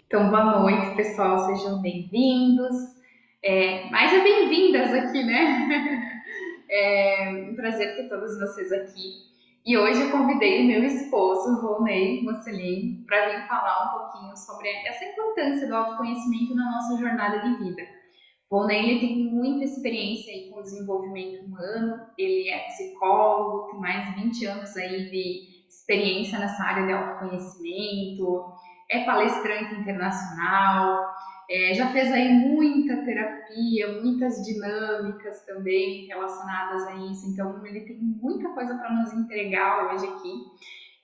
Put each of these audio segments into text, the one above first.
Então, boa noite, pessoal, sejam bem-vindos. Mais bem-vindas aqui, né? É um prazer ter todos vocês aqui. E hoje eu convidei o meu esposo, Volney Mocelin, para vir falar um pouquinho sobre essa importância do autoconhecimento na nossa jornada de vida. Volney ele tem muita experiência aí com desenvolvimento humano, ele é psicólogo, tem mais de 20 anos aí de experiência nessa área de autoconhecimento, é palestrante internacional, já fez aí muita terapia, muitas dinâmicas também relacionadas a isso, então ele tem muita coisa para nos entregar hoje aqui.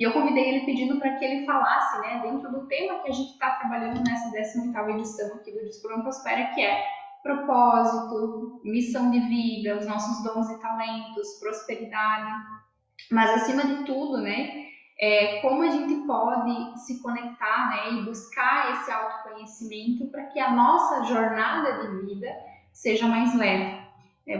E eu convidei ele pedindo para que ele falasse, né, dentro do tema que a gente está trabalhando nessa 18ª edição aqui do Discurso Prospera, que é propósito, missão de vida, os nossos dons e talentos, prosperidade, mas acima de tudo, né, como a gente pode se conectar, né, e buscar esse autoconhecimento para que a nossa jornada de vida seja mais leve.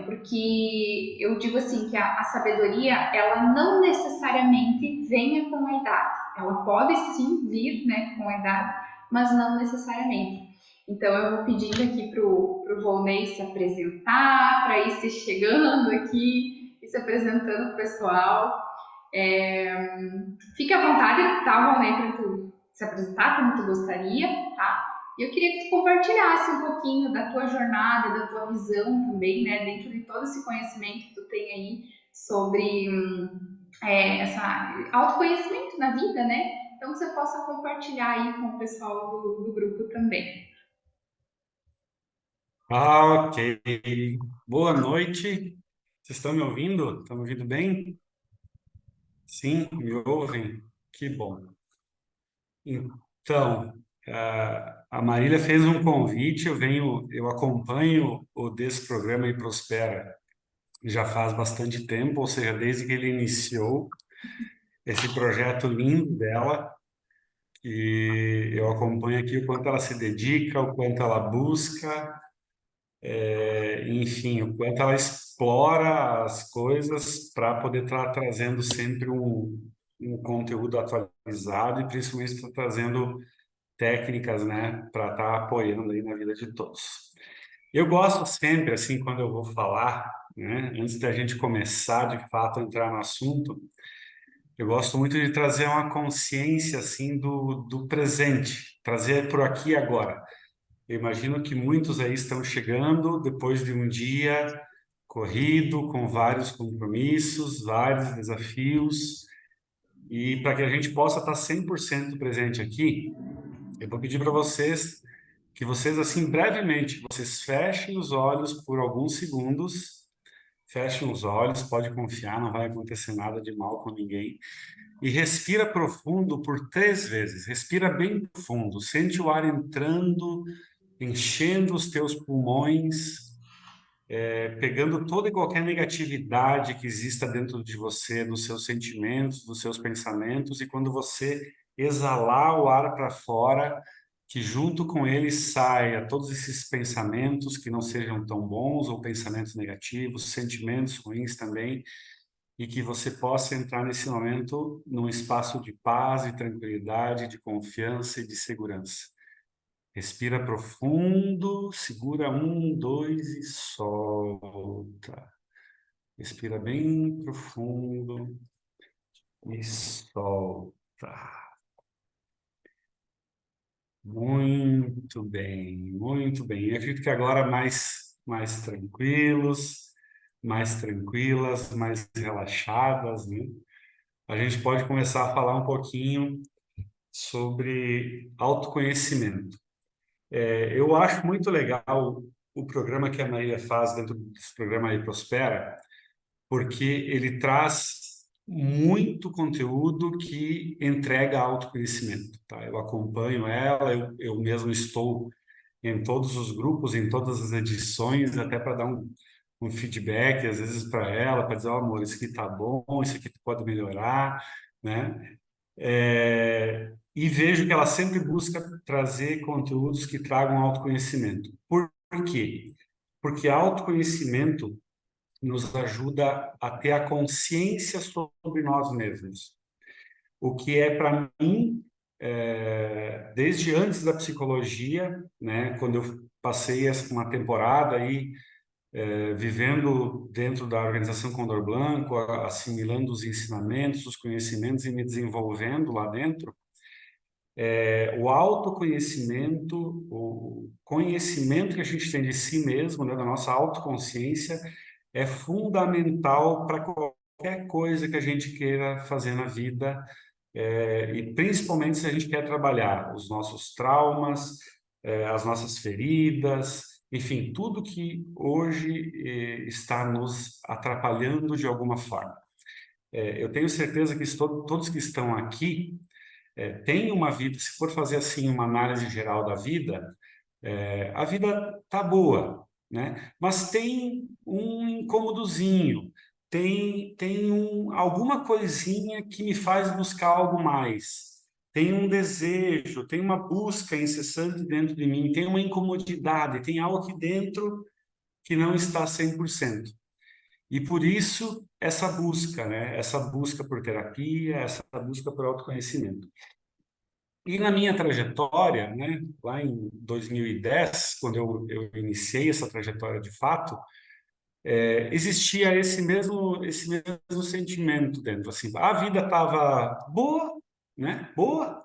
Porque eu digo assim que a sabedoria ela não necessariamente venha com a idade. Ela pode sim vir, né, com a idade, mas não necessariamente. Então eu vou pedindo aqui pro Volney se apresentar, para ir se chegando aqui e se apresentando pro pessoal. É, Fique à vontade, tá, Valnei, para tu se apresentar como tu gostaria, tá? E eu queria que tu compartilhasse um pouquinho da tua jornada, da tua visão também, né, dentro de todo esse conhecimento que tu tem aí sobre essa autoconhecimento na vida, né? Então que você possa compartilhar aí com o pessoal do grupo também. Ok. Boa noite. Vocês estão me ouvindo? Estão me ouvindo bem? Sim, me ouvem? Que bom. Então, a Marília fez um convite, eu acompanho o desse programa e Prospera já faz bastante tempo, ou seja, desde que ele iniciou esse projeto lindo dela, e eu acompanho aqui o quanto ela se dedica, o quanto ela busca. Enfim, o quanto ela explora as coisas para poder estar trazendo sempre um conteúdo atualizado e principalmente estar trazendo técnicas, né, para estar apoiando aí na vida de todos. Eu gosto sempre, assim, quando eu vou falar, né, antes da gente começar de fato a entrar no assunto, eu gosto muito de trazer uma consciência, assim, do presente, trazer por aqui e agora. Eu imagino que muitos aí estão chegando depois de um dia corrido, com vários compromissos, vários desafios, e para que a gente possa estar 100% presente aqui, eu vou pedir para vocês que vocês, assim, brevemente, vocês fechem os olhos por alguns segundos, fechem os olhos, pode confiar, não vai acontecer nada de mal com ninguém, e respira profundo por 3 vezes, respira bem profundo, sente o ar entrando, enchendo os teus pulmões, pegando toda e qualquer negatividade que exista dentro de você, dos seus sentimentos, dos seus pensamentos, e quando você exalar o ar para fora, que junto com ele saia todos esses pensamentos que não sejam tão bons ou pensamentos negativos, sentimentos ruins também, e que você possa entrar nesse momento num espaço de paz, de tranquilidade, de confiança e de segurança. Respira profundo, segura 1, 2 e solta. Respira bem profundo e solta. Muito bem, muito bem. Eu acredito que agora mais tranquilos, mais tranquilas, mais relaxadas, né? A gente pode começar a falar um pouquinho sobre autoconhecimento. Eu acho muito legal o programa que a Maria faz dentro desse programa aí Prospera, porque ele traz muito conteúdo que entrega autoconhecimento, tá? Eu acompanho ela, eu mesmo estou em todos os grupos, em todas as edições, até para dar um feedback, às vezes para ela, para dizer, ó, amor, isso aqui tá bom, isso aqui tu pode melhorar, né? E vejo que ela sempre busca trazer conteúdos que tragam autoconhecimento. Por quê? Porque autoconhecimento nos ajuda a ter a consciência sobre nós mesmos. O que é, para mim, desde antes da psicologia, né, quando eu passei uma temporada aí vivendo dentro da Organização Condor Blanco, assimilando os ensinamentos, os conhecimentos e me desenvolvendo lá dentro, o autoconhecimento, o conhecimento que a gente tem de si mesmo, né, da nossa autoconsciência, é fundamental para qualquer coisa que a gente queira fazer na vida, e principalmente se a gente quer trabalhar os nossos traumas, as nossas feridas, enfim, tudo que hoje está nos atrapalhando de alguma forma. Eu tenho certeza que todos que estão aqui têm uma vida, se for fazer assim uma análise geral da vida, a vida tá boa, né? Mas tem um incômodozinho, tem alguma coisinha que me faz buscar algo mais. Tem um desejo, tem uma busca incessante dentro de mim, tem uma incomodidade, tem algo aqui dentro que não está 100%. E por isso essa busca, né? Essa busca por terapia, essa busca por autoconhecimento. E na minha trajetória, né, lá em 2010, quando eu iniciei essa trajetória de fato, existia esse mesmo sentimento dentro, assim, a vida estava boa, né, boa,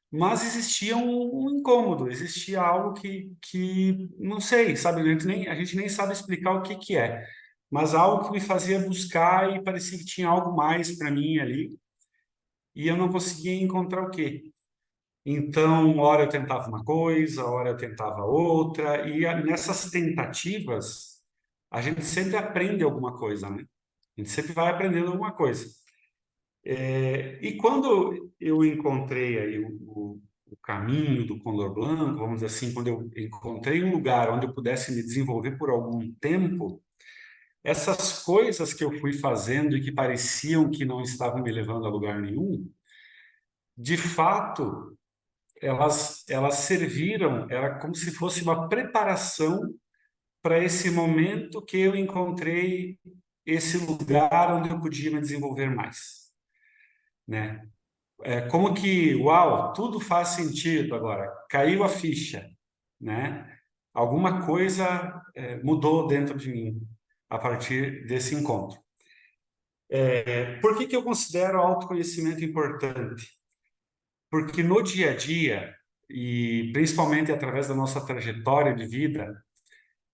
mas existia um incômodo, existia algo que não sei, sabe, a gente nem sabe explicar o que que é, mas algo que me fazia buscar e parecia que tinha algo mais para mim ali, e eu não conseguia encontrar o quê. Então, hora eu tentava uma coisa, hora eu tentava outra, e nessas tentativas, a gente sempre aprende alguma coisa, né? A gente sempre vai aprendendo alguma coisa. E quando eu encontrei aí o caminho do Condor Blanco, vamos dizer assim, quando eu encontrei um lugar onde eu pudesse me desenvolver por algum tempo, essas coisas que eu fui fazendo e que pareciam que não estavam me levando a lugar nenhum, de fato, elas serviram, era como se fosse uma preparação para esse momento que eu encontrei esse lugar onde eu podia me desenvolver mais, né? Como que, uau, tudo faz sentido agora, caiu a ficha, né? Alguma coisa mudou dentro de mim a partir desse encontro. Por que que eu considero o autoconhecimento importante? Porque no dia a dia, e principalmente através da nossa trajetória de vida,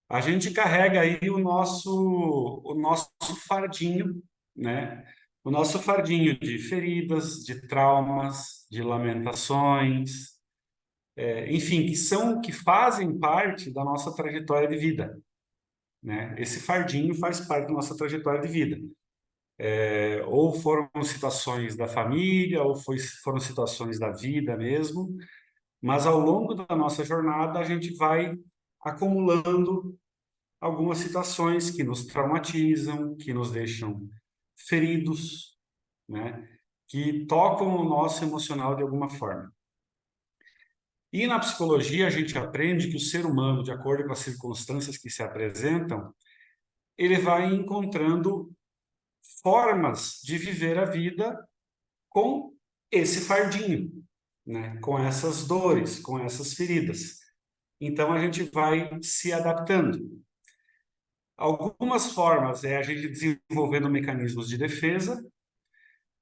a gente carrega aí o nosso fardinho, né? O nosso fardinho de feridas, de traumas, de lamentações, enfim, que fazem parte da nossa trajetória de vida, né? Esse fardinho faz parte da nossa trajetória de vida. Ou foram situações da família, ou foram situações da vida mesmo, mas ao longo da nossa jornada a gente vai acumulando algumas situações que nos traumatizam, que nos deixam feridos, né? Que tocam o nosso emocional de alguma forma. E na psicologia a gente aprende que o ser humano, de acordo com as circunstâncias que se apresentam, ele vai encontrando formas de viver a vida com esse fardinho, né? Com essas dores, com essas feridas. Então a gente vai se adaptando. Algumas formas é a gente desenvolvendo mecanismos de defesa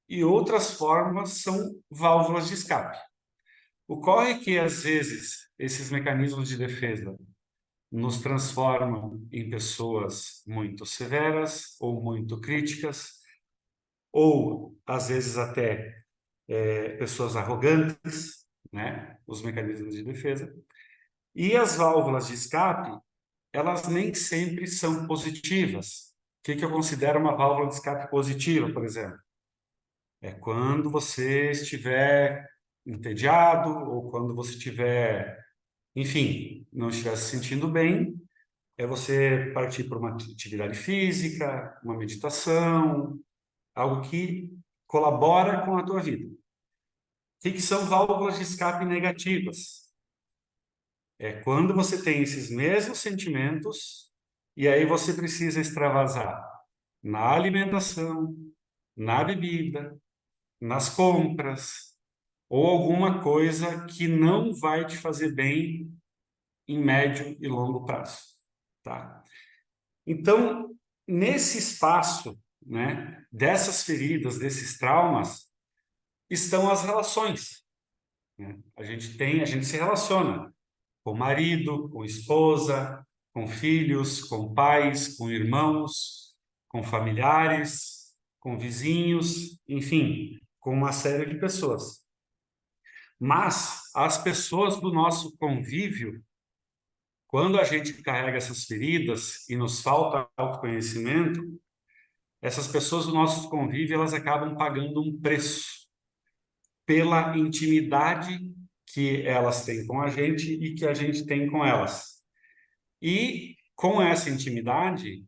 e outras formas são válvulas de escape. Ocorre que, às vezes, esses mecanismos de defesa nos transformam em pessoas muito severas ou muito críticas, ou, às vezes, até pessoas arrogantes, né? Os mecanismos de defesa. E as válvulas de escape, elas nem sempre são positivas. O que eu considero uma válvula de escape positiva, por exemplo? É quando você estiver entediado ou quando você estiver, enfim, não estiver se sentindo bem, é você partir para uma atividade física, uma meditação, algo que colabora com a tua vida. O que são válvulas de escape negativas? É quando você tem esses mesmos sentimentos e aí você precisa extravasar na alimentação, na bebida, nas compras, ou alguma coisa que não vai te fazer bem em médio e longo prazo, tá? Então, nesse espaço, né, dessas feridas, desses traumas, estão as relações, né? A gente se relaciona com marido, com esposa, com filhos, com pais, com irmãos, com familiares, com vizinhos, enfim, com uma série de pessoas. Mas as pessoas do nosso convívio, quando a gente carrega essas feridas e nos falta autoconhecimento, essas pessoas do nosso convívio, elas acabam pagando um preço pela intimidade que elas têm com a gente e que a gente tem com elas. E com essa intimidade,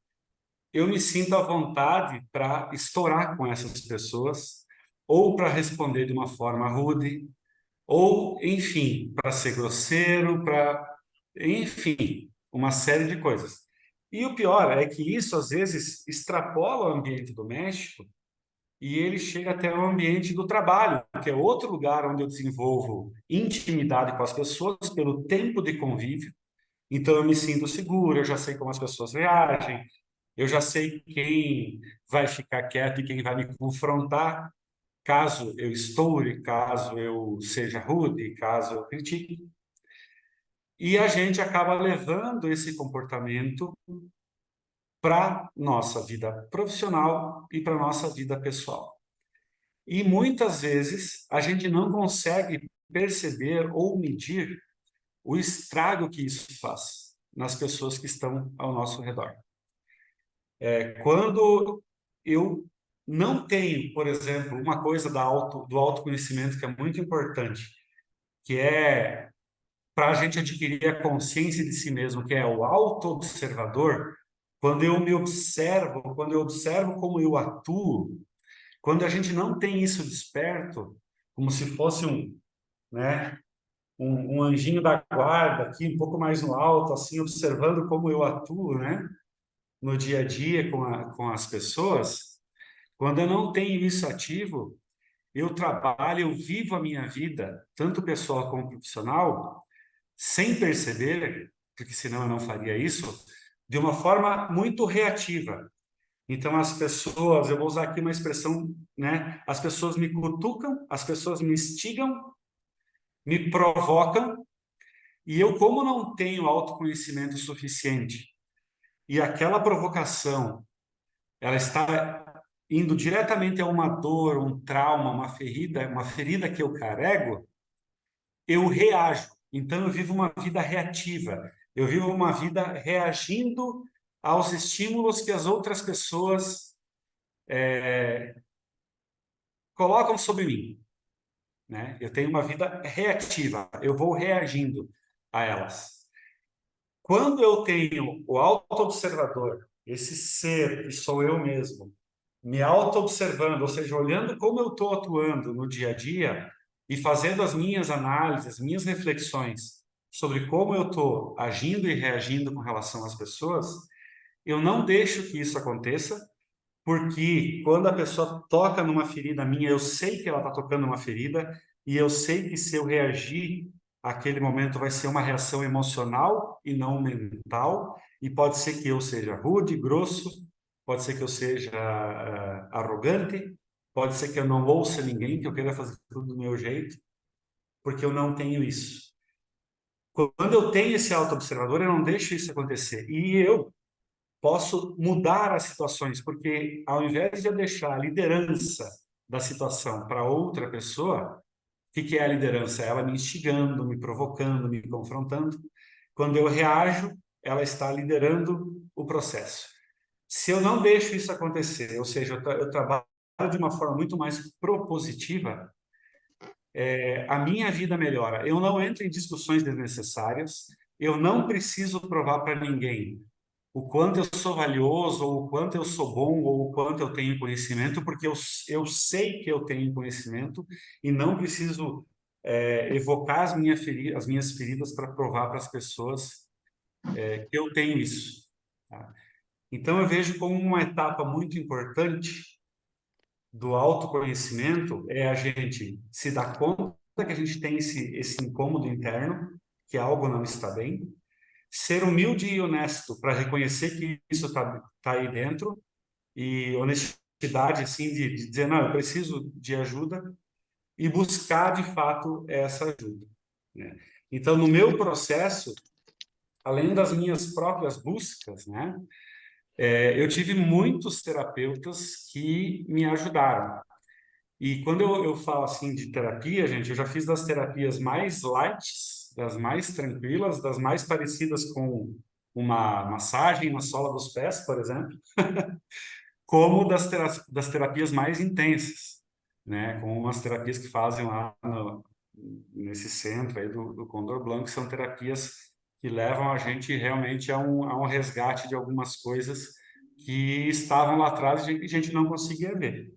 eu me sinto à vontade para estourar com essas pessoas, ou para responder de uma forma rude, ou, enfim, para ser grosseiro, enfim, uma série de coisas. E o pior é que isso, às vezes, extrapola o ambiente doméstico e ele chega até o ambiente do trabalho, que é outro lugar onde eu desenvolvo intimidade com as pessoas pelo tempo de convívio. Então, eu me sinto seguro, eu já sei como as pessoas reagem, eu já sei quem vai ficar quieto e quem vai me confrontar, caso eu estoure, caso eu seja rude, caso eu critique. E a gente acaba levando esse comportamento para nossa vida profissional e para nossa vida pessoal. E muitas vezes a gente não consegue perceber ou medir o estrago que isso faz nas pessoas que estão ao nosso redor. Quando eu não tenho, por exemplo, uma coisa do autoconhecimento que é muito importante, que é para a gente adquirir a consciência de si mesmo, que é o auto-observador, quando eu me observo, quando eu observo como eu atuo, quando a gente não tem isso desperto, como se fosse né, um anjinho da guarda aqui, um pouco mais no alto, assim, observando como eu atuo, né, no dia a dia com as pessoas, quando eu não tenho isso ativo, eu trabalho, eu vivo a minha vida, tanto pessoal como profissional, sem perceber, porque senão eu não faria isso, de uma forma muito reativa. Então, as pessoas, eu vou usar aqui uma expressão, né? As pessoas me cutucam, as pessoas me instigam, me provocam, e eu, como não tenho autoconhecimento suficiente, e aquela provocação, ela está indo diretamente a uma dor, um trauma, uma ferida que eu carrego, eu reajo. Então, eu vivo uma vida reativa. Eu vivo uma vida reagindo aos estímulos que as outras pessoas colocam sobre mim, né? Eu tenho uma vida reativa. Eu vou reagindo a elas. Quando eu tenho o auto-observador, esse ser que sou eu mesmo, me auto-observando, ou seja, olhando como eu estou atuando no dia a dia e fazendo as minhas análises, as minhas reflexões sobre como eu estou agindo e reagindo com relação às pessoas, eu não deixo que isso aconteça, porque quando a pessoa toca numa ferida minha, eu sei que ela está tocando numa ferida e eu sei que se eu reagir aquele momento vai ser uma reação emocional e não mental, e pode ser que eu seja rude, grosso, pode ser que eu seja arrogante, pode ser que eu não ouça ninguém, que eu queira fazer tudo do meu jeito, porque eu não tenho isso. Quando eu tenho esse auto-observador, eu não deixo isso acontecer. E eu posso mudar as situações, porque ao invés de eu deixar a liderança da situação para outra pessoa, o que é a liderança? Ela me instigando, me provocando, me confrontando. Quando eu reajo, ela está liderando o processo. Se eu não deixo isso acontecer, ou seja, eu trabalho de uma forma muito mais propositiva, a minha vida melhora. Eu não entro em discussões desnecessárias, eu não preciso provar para ninguém o quanto eu sou valioso, ou o quanto eu sou bom, ou o quanto eu tenho conhecimento, porque eu sei que eu tenho conhecimento e não preciso evocar as minhas feridas para provar para as pessoas que eu tenho isso. Tá? Então, eu vejo como uma etapa muito importante do autoconhecimento é a gente se dar conta que a gente tem esse incômodo interno, que algo não está bem, ser humilde e honesto para reconhecer que isso tá aí dentro e honestidade, assim, de dizer, não, eu preciso de ajuda e buscar, de fato, essa ajuda, né? Então, no meu processo, além das minhas próprias buscas, né, eu tive muitos terapeutas que me ajudaram. E quando eu falo assim de terapia, gente, eu já fiz das terapias mais light, das mais tranquilas, das mais parecidas com uma massagem na sola dos pés, por exemplo, como das terapias mais intensas, né? Como umas terapias que fazem lá nesse centro aí do Condor Blanco, que são terapias que levam a gente realmente a um resgate de algumas coisas que estavam lá atrás e a gente não conseguia ver.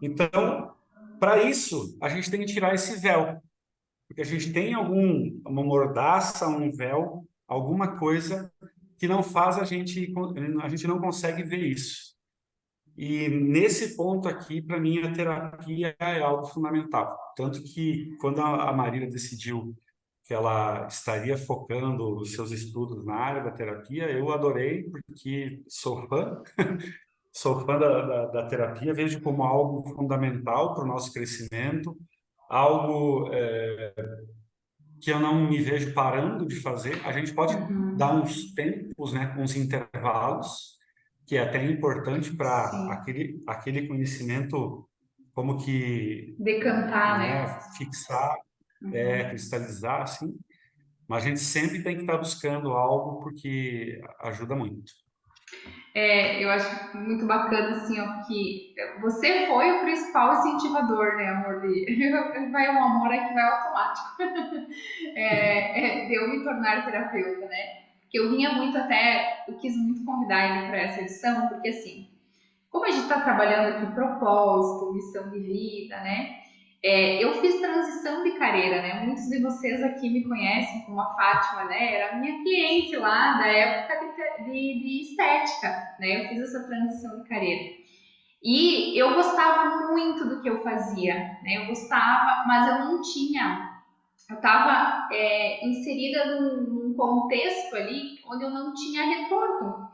Então, para isso, a gente tem que tirar esse véu, porque a gente tem uma mordaça, um véu, alguma coisa que não faz a gente não consegue ver isso. E nesse ponto aqui, para mim, a terapia é algo fundamental. Tanto que quando a Marília decidiu que ela estaria focando os seus estudos na área da terapia, eu adorei, porque sou fã da terapia, vejo como algo fundamental para o nosso crescimento, algo que eu não me vejo parando de fazer. A gente pode dar Uhum. uns tempos, né, uns intervalos, que é até importante para Sim. aquele conhecimento como que, Decantar, né, né? fixar, Uhum. cristalizar, assim. Mas a gente sempre tem que estar buscando algo porque ajuda muito. Eu acho muito bacana, assim, ó, que você foi o principal incentivador, né, amor? Vai um amor aqui, vai automático. De eu me tornar terapeuta, né? Porque eu vinha muito até, eu quis muito convidar ele para essa edição, porque assim, como a gente está trabalhando aqui propósito, missão de vida, né? Eu fiz transição de carreira, né? Muitos de vocês aqui me conhecem como a Fátima, né? Era minha cliente lá da época de estética, né? Eu fiz essa transição de carreira. E eu gostava muito do que eu fazia, né? Eu gostava, mas eu não tinha. Eu estava inserida num contexto ali onde eu não tinha retorno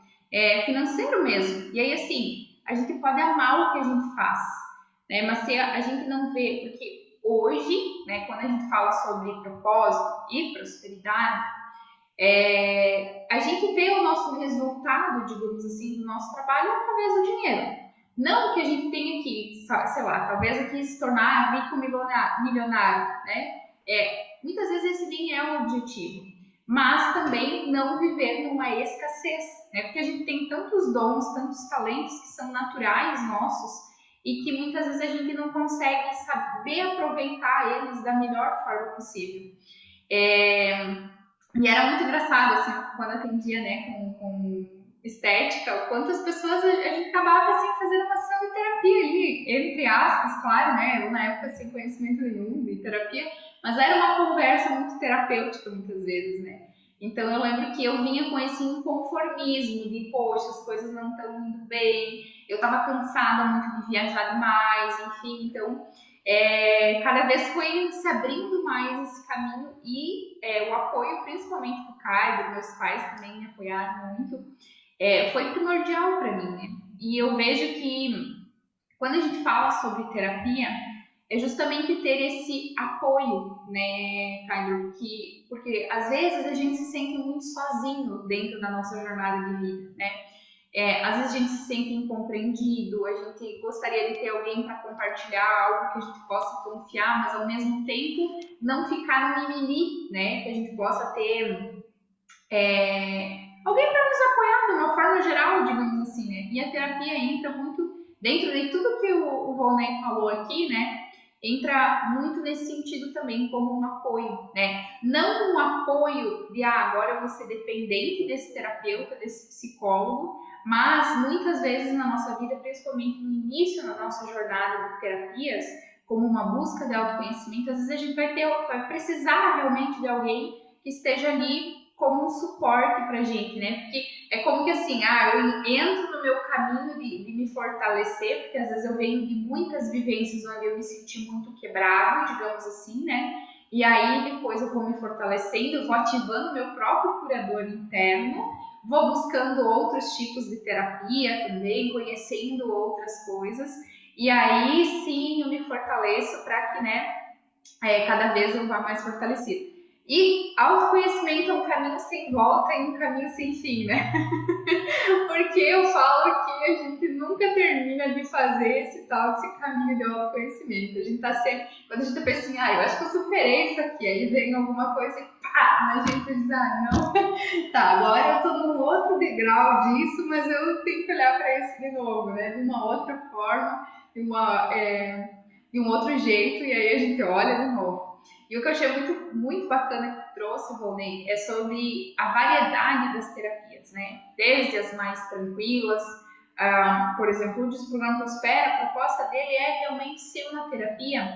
financeiro mesmo. E aí, assim, a gente pode amar o que a gente faz, né? Mas se a gente não vê, porque hoje, né, quando a gente fala sobre propósito e prosperidade, a gente vê o nosso resultado, digamos assim, do nosso trabalho através do dinheiro. Não que a gente tenha que, sei lá, talvez aqui se tornar rico milionário, né? Muitas vezes esse nem é o objetivo, mas também não viver numa escassez, né? Porque a gente tem tantos dons, tantos talentos que são naturais nossos e que muitas vezes a gente não consegue saber aproveitar eles da melhor forma possível. É, e era muito engraçado, assim, quando atendia, né, com estética, o quanto as pessoas, a gente acabava, assim, fazendo uma sessão de terapia ali, entre aspas, claro, né, eu na época sem conhecimento nenhum de terapia, mas era uma conversa muito terapêutica muitas vezes, né. Então eu lembro que eu vinha com esse inconformismo de, poxa, as coisas não estão indo bem, eu estava cansada muito de viajar demais, enfim, então cada vez foi se abrindo mais esse caminho e o apoio, principalmente do Caio, dos meus pais também me apoiaram muito, foi primordial para mim, né? E eu vejo que quando a gente fala sobre terapia, é justamente ter esse apoio, né, Caio? Porque às vezes a gente se sente muito sozinho dentro da nossa jornada de vida, né? Às vezes a gente se sente incompreendido, a gente gostaria de ter alguém para compartilhar algo que a gente possa confiar, mas ao mesmo tempo não ficar no mimimi, né? Que a gente possa ter alguém para nos apoiar de uma forma geral, digamos assim, né? E a terapia entra muito dentro de tudo que o Volney falou aqui, né? Entra muito nesse sentido também, como um apoio, né? Não um apoio de, agora eu vou ser dependente desse terapeuta, desse psicólogo, mas muitas vezes na nossa vida, principalmente no início da nossa jornada de terapias, como uma busca de autoconhecimento, às vezes a gente vai precisar realmente de alguém que esteja ali como um suporte pra gente, né? Porque é como que assim, eu entro no meu caminho de me fortalecer, porque às vezes eu venho de muitas vivências onde eu me senti muito quebrado, digamos assim, né? E aí depois eu vou me fortalecendo, vou ativando meu próprio curador interno, vou buscando outros tipos de terapia também, conhecendo outras coisas. E aí sim eu me fortaleço para que, né, cada vez eu vá mais fortalecido. E autoconhecimento é um caminho sem volta e um caminho sem fim, né? Porque eu falo que a gente nunca termina de fazer esse tal, desse caminho de autoconhecimento. A gente tá sempre, quando a gente pensa assim, eu acho que eu superei isso aqui, aí vem alguma coisa e pá, a gente diz, não, tá, agora eu tô num outro degrau disso, mas eu tenho que olhar para isso de novo, né? De uma outra forma, de um outro jeito, e aí a gente olha de novo. E o que eu achei muito bacana que trouxe, Volney, é sobre a variedade das terapias, né? Desde as mais tranquilas, por exemplo, o Desprograma Prospera, a proposta dele é realmente ser uma terapia,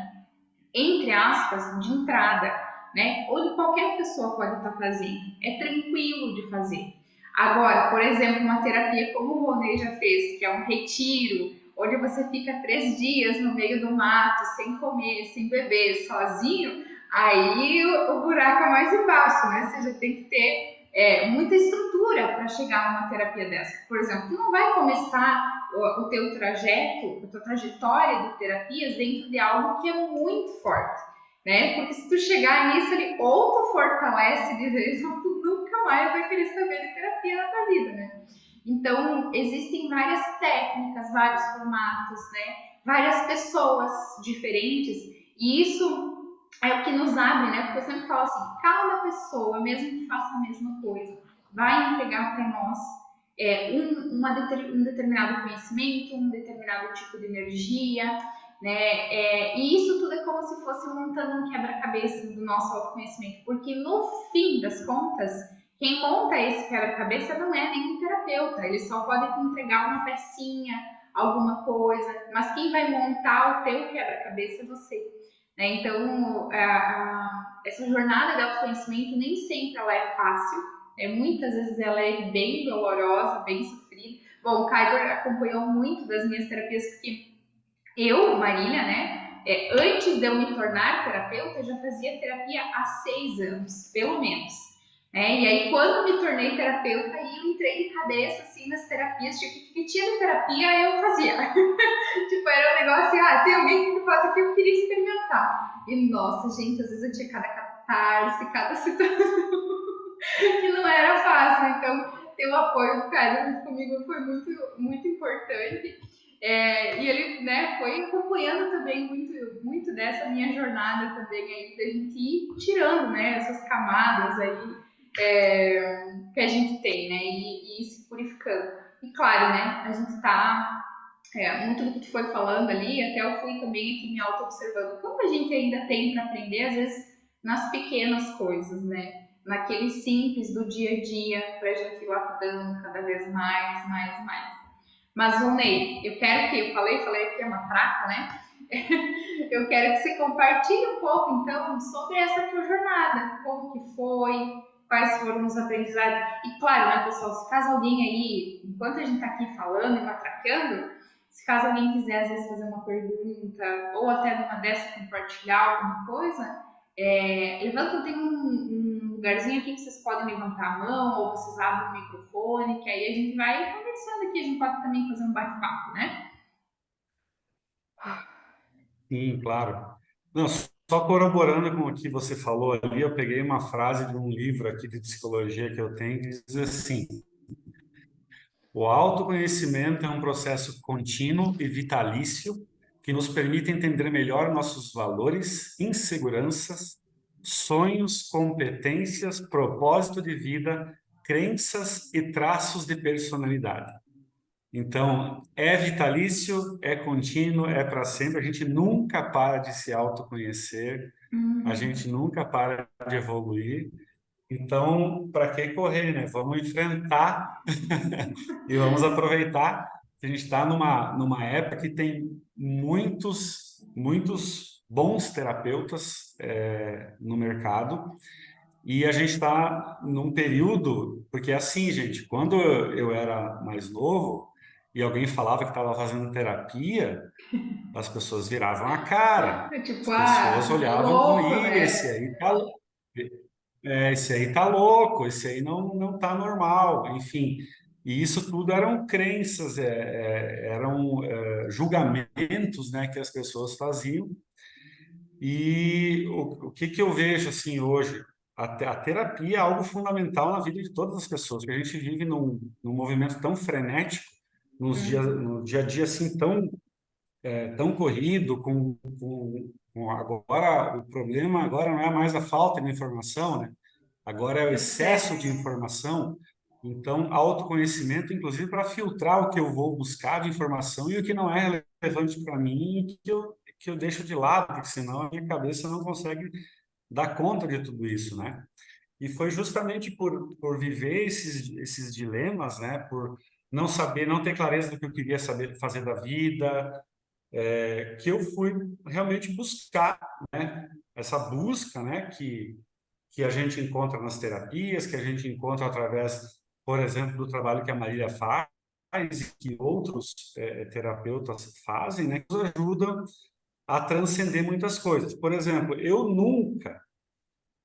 entre aspas, de entrada, né? Onde qualquer pessoa pode estar fazendo. É tranquilo de fazer. Agora, por exemplo, uma terapia como o Ronei já fez, que é um retiro, onde você fica 3 dias no meio do mato, sem comer, sem beber, sozinho, aí o buraco é mais embaixo, né? Você já tem que ter muita estrutura para chegar numa terapia dessa. Por exemplo, tu não vai começar o teu trajeto, a tua trajetória de terapias dentro de algo que é muito forte, né? Porque se tu chegar nisso ali, ou tu fortalece de vez, ou tu nunca mais vai querer saber de terapia na tua vida, né? Então, existem várias técnicas, vários formatos, né? Várias pessoas diferentes, e isso é o que nos abre, né? Porque eu sempre falo assim, cada pessoa, mesmo que faça a mesma coisa, vai entregar para nós um determinado conhecimento, um determinado tipo de energia, né? E isso tudo é como se fosse montando um quebra-cabeça do nosso autoconhecimento, porque no fim das contas, quem monta esse quebra-cabeça não é nenhum terapeuta, ele só pode te entregar uma pecinha, alguma coisa, mas quem vai montar o teu quebra-cabeça é você. Né? Então, essa jornada de autoconhecimento nem sempre ela é fácil, muitas vezes ela é bem dolorosa, bem sofrida. Bom, o Kaiser acompanhou muito das minhas terapias, porque eu, Marília, né, antes de eu me tornar terapeuta, eu já fazia terapia há 6 anos, pelo menos. E aí, quando me tornei terapeuta, aí eu entrei de cabeça assim, nas terapias, tipo, que tinha de terapia, eu fazia. Tipo, era um negócio assim, tem alguém que faz aqui, eu queria experimentar. E nossa, gente, às vezes eu tinha cada catarse, cada situação que não era fácil. Então, ter o apoio do Kaiser comigo foi muito, muito importante. E ele, né, foi acompanhando também muito dessa minha jornada também aí, da gente ir tirando, né, essas camadas aí que a gente tem, né, e ir se purificando. E claro, né, a gente está muito do que tu foi falando ali, até eu fui também aqui me auto-observando. Como a gente ainda tem para aprender, às vezes, nas pequenas coisas, né? Naquele simples do dia a dia, para a gente ir lapidando cada vez mais, mais, mais. Mas, Ronei, eu falei que é uma traca, né? Eu quero que você compartilhe um pouco, então, sobre essa tua jornada. Como que foi, quais foram os aprendizados. E, claro, né, pessoal, se caso alguém aí, enquanto a gente está aqui falando e matracando, se caso alguém quiser, às vezes, fazer uma pergunta, ou até numa dessa compartilhar alguma coisa, levanta, tem um lugarzinho aqui que vocês podem levantar a mão, ou vocês abrem o microfone, que aí a gente vai conversando aqui, a gente pode também fazer um bate-papo, né? Sim, claro. Não, só corroborando com o que você falou ali, eu peguei uma frase de um livro aqui de psicologia que eu tenho que diz assim: o autoconhecimento é um processo contínuo e vitalício que nos permite entender melhor nossos valores, inseguranças, sonhos, competências, propósito de vida, crenças e traços de personalidade. Então, é vitalício, é contínuo, é para sempre. A gente nunca para de se autoconhecer, a gente nunca para de evoluir. Então, para que correr, né? Vamos enfrentar e vamos aproveitar que a gente está numa época que tem muitos bons terapeutas no mercado e a gente está num período, porque é assim, gente, quando eu era mais novo, e alguém falava que estava fazendo terapia, as pessoas viravam a cara, É tipo, as pessoas ah, é olhavam como, louco, "Ih, né? esse aí tá louco, esse aí não tá normal", enfim. E isso tudo eram crenças, eram julgamentos, né, que as pessoas faziam. E o que que eu vejo assim hoje? A terapia é algo fundamental na vida de todas as pessoas, porque a gente vive num movimento tão frenético, Uhum. no dia a dia assim tão corrido, agora o problema agora não é mais a falta de informação, né? Agora é o excesso de Excesso. informação. Então, autoconhecimento, inclusive para filtrar o que eu vou buscar de informação e o que não é relevante para mim, e que eu deixo de lado, porque senão a minha cabeça não consegue dar conta de tudo isso, né? E foi justamente por viver esses dilemas, né? Por não saber, não ter clareza do que eu queria saber fazer da vida, que eu fui realmente buscar, né? Essa busca, né? Que a gente encontra nas terapias, que a gente encontra através, por exemplo, do trabalho que a Marília faz e que outros terapeutas fazem, né? Que nos ajudam a transcender muitas coisas. Por exemplo, eu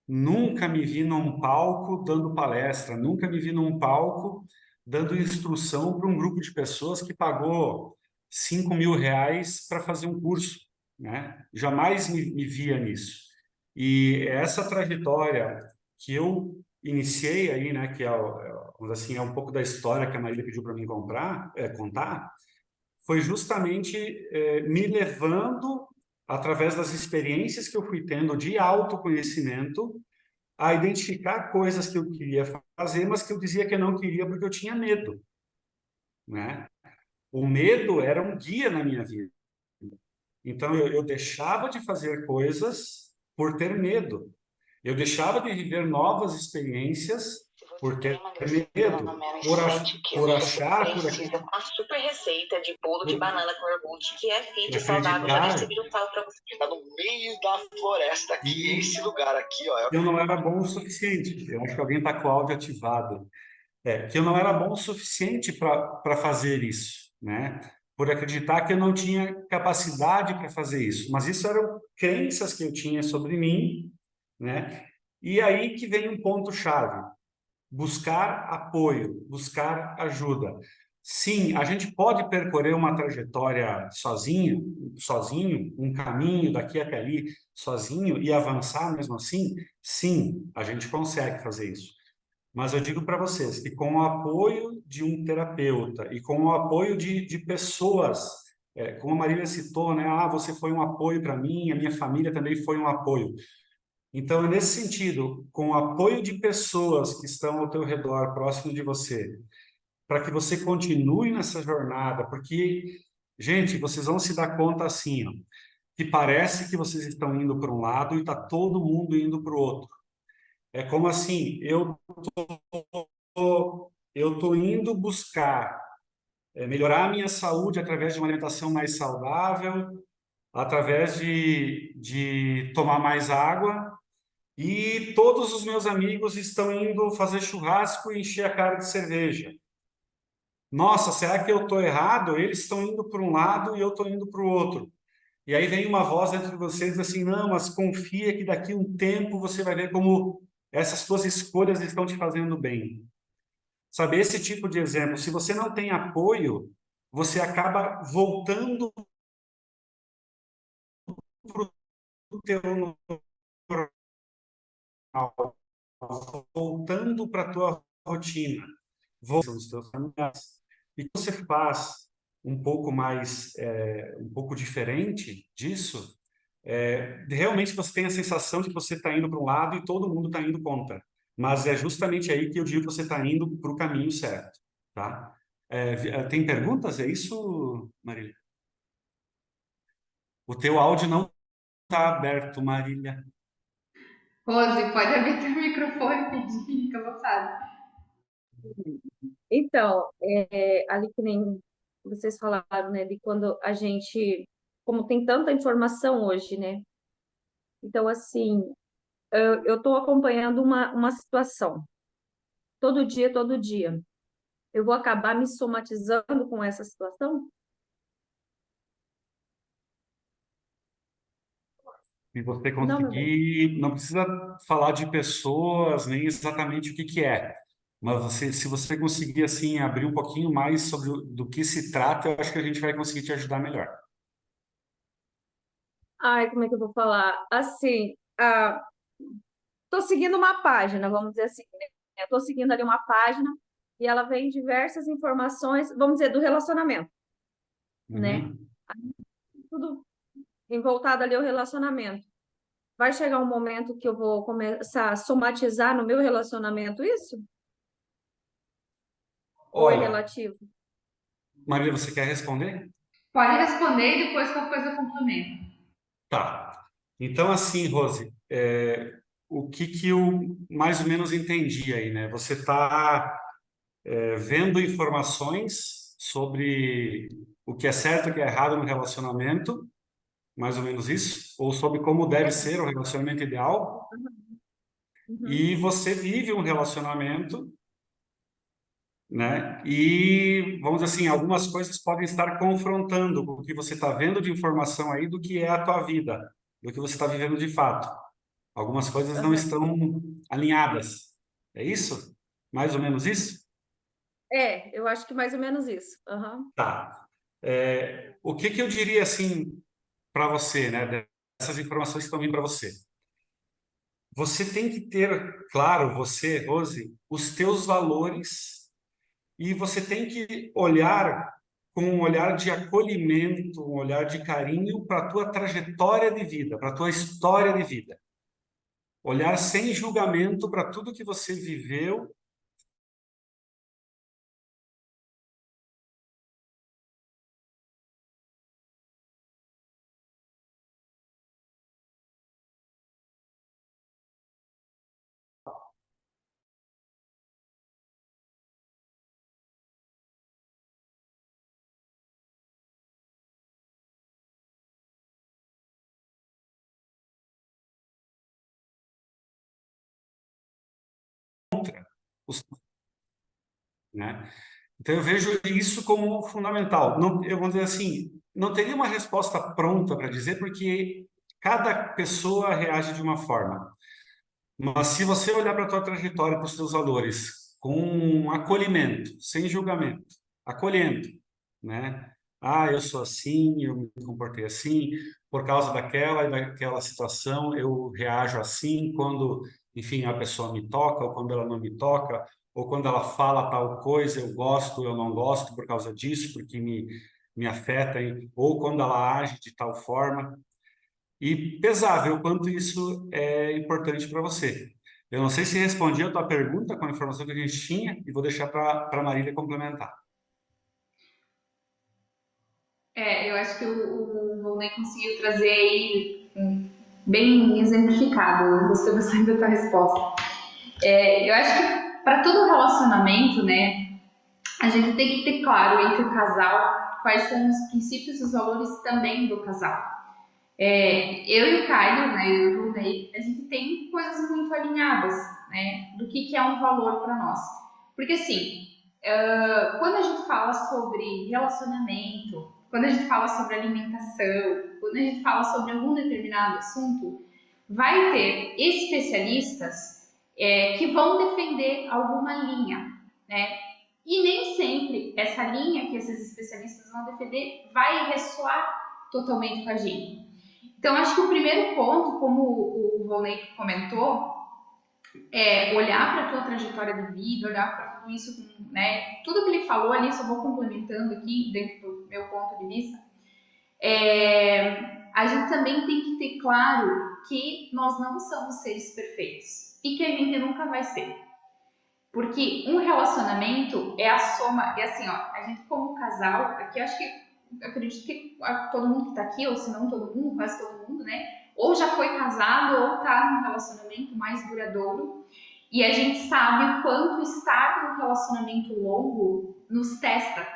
nunca me vi num palco dando palestra, nunca me vi num palco dando instrução para um grupo de pessoas que pagou R$ 5.000 para fazer um curso, né? Jamais me via nisso. E essa trajetória que eu iniciei aí, né, que vamos dizer assim, é um pouco da história que a Marília pediu para mim contar, foi justamente me levando, através das experiências que eu fui tendo de autoconhecimento, a identificar coisas que eu queria fazer, mas que eu dizia que eu não queria porque eu tinha medo, né? O medo era um guia na minha vida. Então eu deixava de fazer coisas por ter medo. Eu deixava de viver novas experiências Se você por quer ter emagrecer pelo medo, menos 7 por quilos, você achar, precisa de uma super receita de bolo de por, banana com iogurte, que é por fit e saudável. Já acreditar recebi um salve pra você. Está no meio da floresta aqui, que esse lugar aqui, ó. eu não era bom o suficiente. Eu acho que alguém está com o áudio ativado. Que eu não era bom o suficiente para fazer isso, né? Por acreditar que eu não tinha capacidade para fazer isso. Mas isso eram crenças que eu tinha sobre mim, né? E aí que vem um ponto-chave: buscar apoio, buscar ajuda. Sim, a gente pode percorrer uma trajetória sozinho, um caminho daqui até ali, sozinho, e avançar mesmo assim? Sim, a gente consegue fazer isso. Mas eu digo para vocês que com o apoio de um terapeuta e com o apoio de pessoas, como a Marília citou, né? Ah, você foi um apoio para mim, a minha família também foi um apoio. Então, é nesse sentido, com o apoio de pessoas que estão ao teu redor, próximo de você, para que você continue nessa jornada, porque, gente, vocês vão se dar conta assim, ó, que parece que vocês estão indo para um lado e está todo mundo indo para o outro. É como assim, eu estou indo buscar melhorar a minha saúde através de uma alimentação mais saudável, através de tomar mais água, e todos os meus amigos estão indo fazer churrasco e encher a cara de cerveja. Nossa, será que eu estou errado? Eles estão indo para um lado e eu estou indo para o outro. E aí vem uma voz dentro de vocês e diz assim, não, mas confia que daqui a um tempo você vai ver como essas suas escolhas estão te fazendo bem. Sabe, esse tipo de exemplo, se você não tem apoio, você acaba voltando para o teu normal, voltando para a tua rotina, voltando os teus familiares. E quando você faz um pouco mais, um pouco diferente disso, realmente você tem a sensação de que você está indo para um lado e todo mundo está indo contra. Mas é justamente aí que eu digo que você está indo para o caminho certo, tá? Tem perguntas? É isso, Marília? O teu áudio não está aberto, Marília. Rose, pode abrir teu microfone, pedir, fica à vontade. Então, ali que nem vocês falaram, né, de quando a gente, como tem tanta informação hoje, né? Então, assim, eu estou acompanhando uma situação, todo dia, todo dia. eu vou acabar me somatizando com essa situação? E você Não, meu bem. conseguir, não precisa falar de pessoas, nem exatamente o que que é, mas se você conseguir, assim, abrir um pouquinho mais sobre do que se trata, eu acho que a gente vai conseguir te ajudar melhor. Ai, como é que eu vou falar? Assim, tô seguindo uma página, vamos dizer assim, né? Eu tô seguindo ali uma página e ela vem diversas informações, vamos dizer, do relacionamento, né? Uhum. Tudo voltado ali ao relacionamento. Vai chegar um momento que eu vou começar a somatizar no meu relacionamento isso? Ou é Olha, relativo? Maria, você quer responder? Pode responder e depois qualquer coisa eu complemento. Tá. Então, assim, Rose, o que que eu mais ou menos entendi aí, né? Você está vendo informações sobre o que é certo e o que é errado no relacionamento, mais ou menos isso, ou sobre como deve ser o relacionamento ideal, Uhum. e você vive um relacionamento, né? E, vamos dizer assim, algumas coisas podem estar confrontando com o que você está vendo de informação aí do que é a tua vida, do que você está vivendo de fato. Algumas coisas não Aham. estão alinhadas. É isso? Mais ou menos isso? Eu acho que mais ou menos isso. Aham. Tá. O que que eu diria assim para você, né? Dessas informações que estão vindo para você. Você tem que ter, claro, você, Rose, os teus valores e você tem que olhar com um olhar de acolhimento, um olhar de carinho para a tua trajetória de vida, para a tua história de vida. Olhar sem julgamento para tudo que você viveu. Os né? Então eu vejo isso como fundamental. Não, eu vou dizer assim, não teria uma resposta pronta para dizer, porque cada pessoa reage de uma forma. Mas se você olhar para a tua trajetória, para os teus valores, com um acolhimento, sem julgamento, acolhendo, né? Ah, eu sou assim, eu me comportei assim, por causa daquela e daquela situação, eu reajo assim quando, enfim, a pessoa me toca ou quando ela não me toca, ou quando ela fala tal coisa, eu gosto, eu não gosto por causa disso, porque me afeta, hein? Ou quando ela age de tal forma e pesar, ver o quanto isso é importante para você. Eu não sei se respondi a tua pergunta com a informação que a gente tinha e vou deixar para a Marília complementar. Eu acho que o Volney conseguiu trazer aí bem exemplificado. Eu gostei bastante da tua resposta. Eu acho que para todo relacionamento, né, a gente tem que ter claro entre o casal quais são os princípios e os valores também do casal. Eu e o Caio, né, eu e o Volney, a gente tem coisas muito alinhadas, né, do que é um valor para nós. Porque assim, quando a gente fala sobre relacionamento, quando a gente fala sobre alimentação, quando a gente fala sobre algum determinado assunto, vai ter especialistas que vão defender alguma linha, né? E nem sempre essa linha que esses especialistas vão defender vai ressoar totalmente com a gente. Então, acho que o primeiro ponto, como o Volney comentou, olhar para a tua trajetória de vida, olhar para tudo isso, né? Tudo que ele falou ali, só vou complementando aqui dentro do meu ponto de vista. A gente também tem que ter claro que nós não somos seres perfeitos e que a gente nunca vai ser. Porque um relacionamento é a soma, é assim, ó, a gente como casal, aqui eu acho que, eu acredito que todo mundo que tá aqui, ou se não todo mundo, quase todo mundo, né? Ou já foi casado ou tá num relacionamento mais duradouro. E a gente sabe o quanto estar num relacionamento longo nos testa,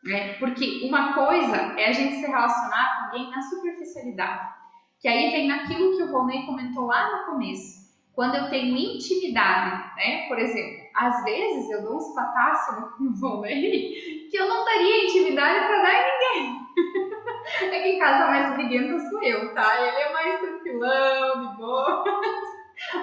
né? Porque uma coisa é a gente se relacionar com alguém na superficialidade, que aí vem naquilo que o Ronei comentou lá no começo. quando eu tenho intimidade, né? Por exemplo, às vezes eu dou uns pataços no vôlei que eu não daria intimidade para dar em ninguém. É que em casa a mais briguenta sou eu, tá? Ele é mais tranquilão, de boa.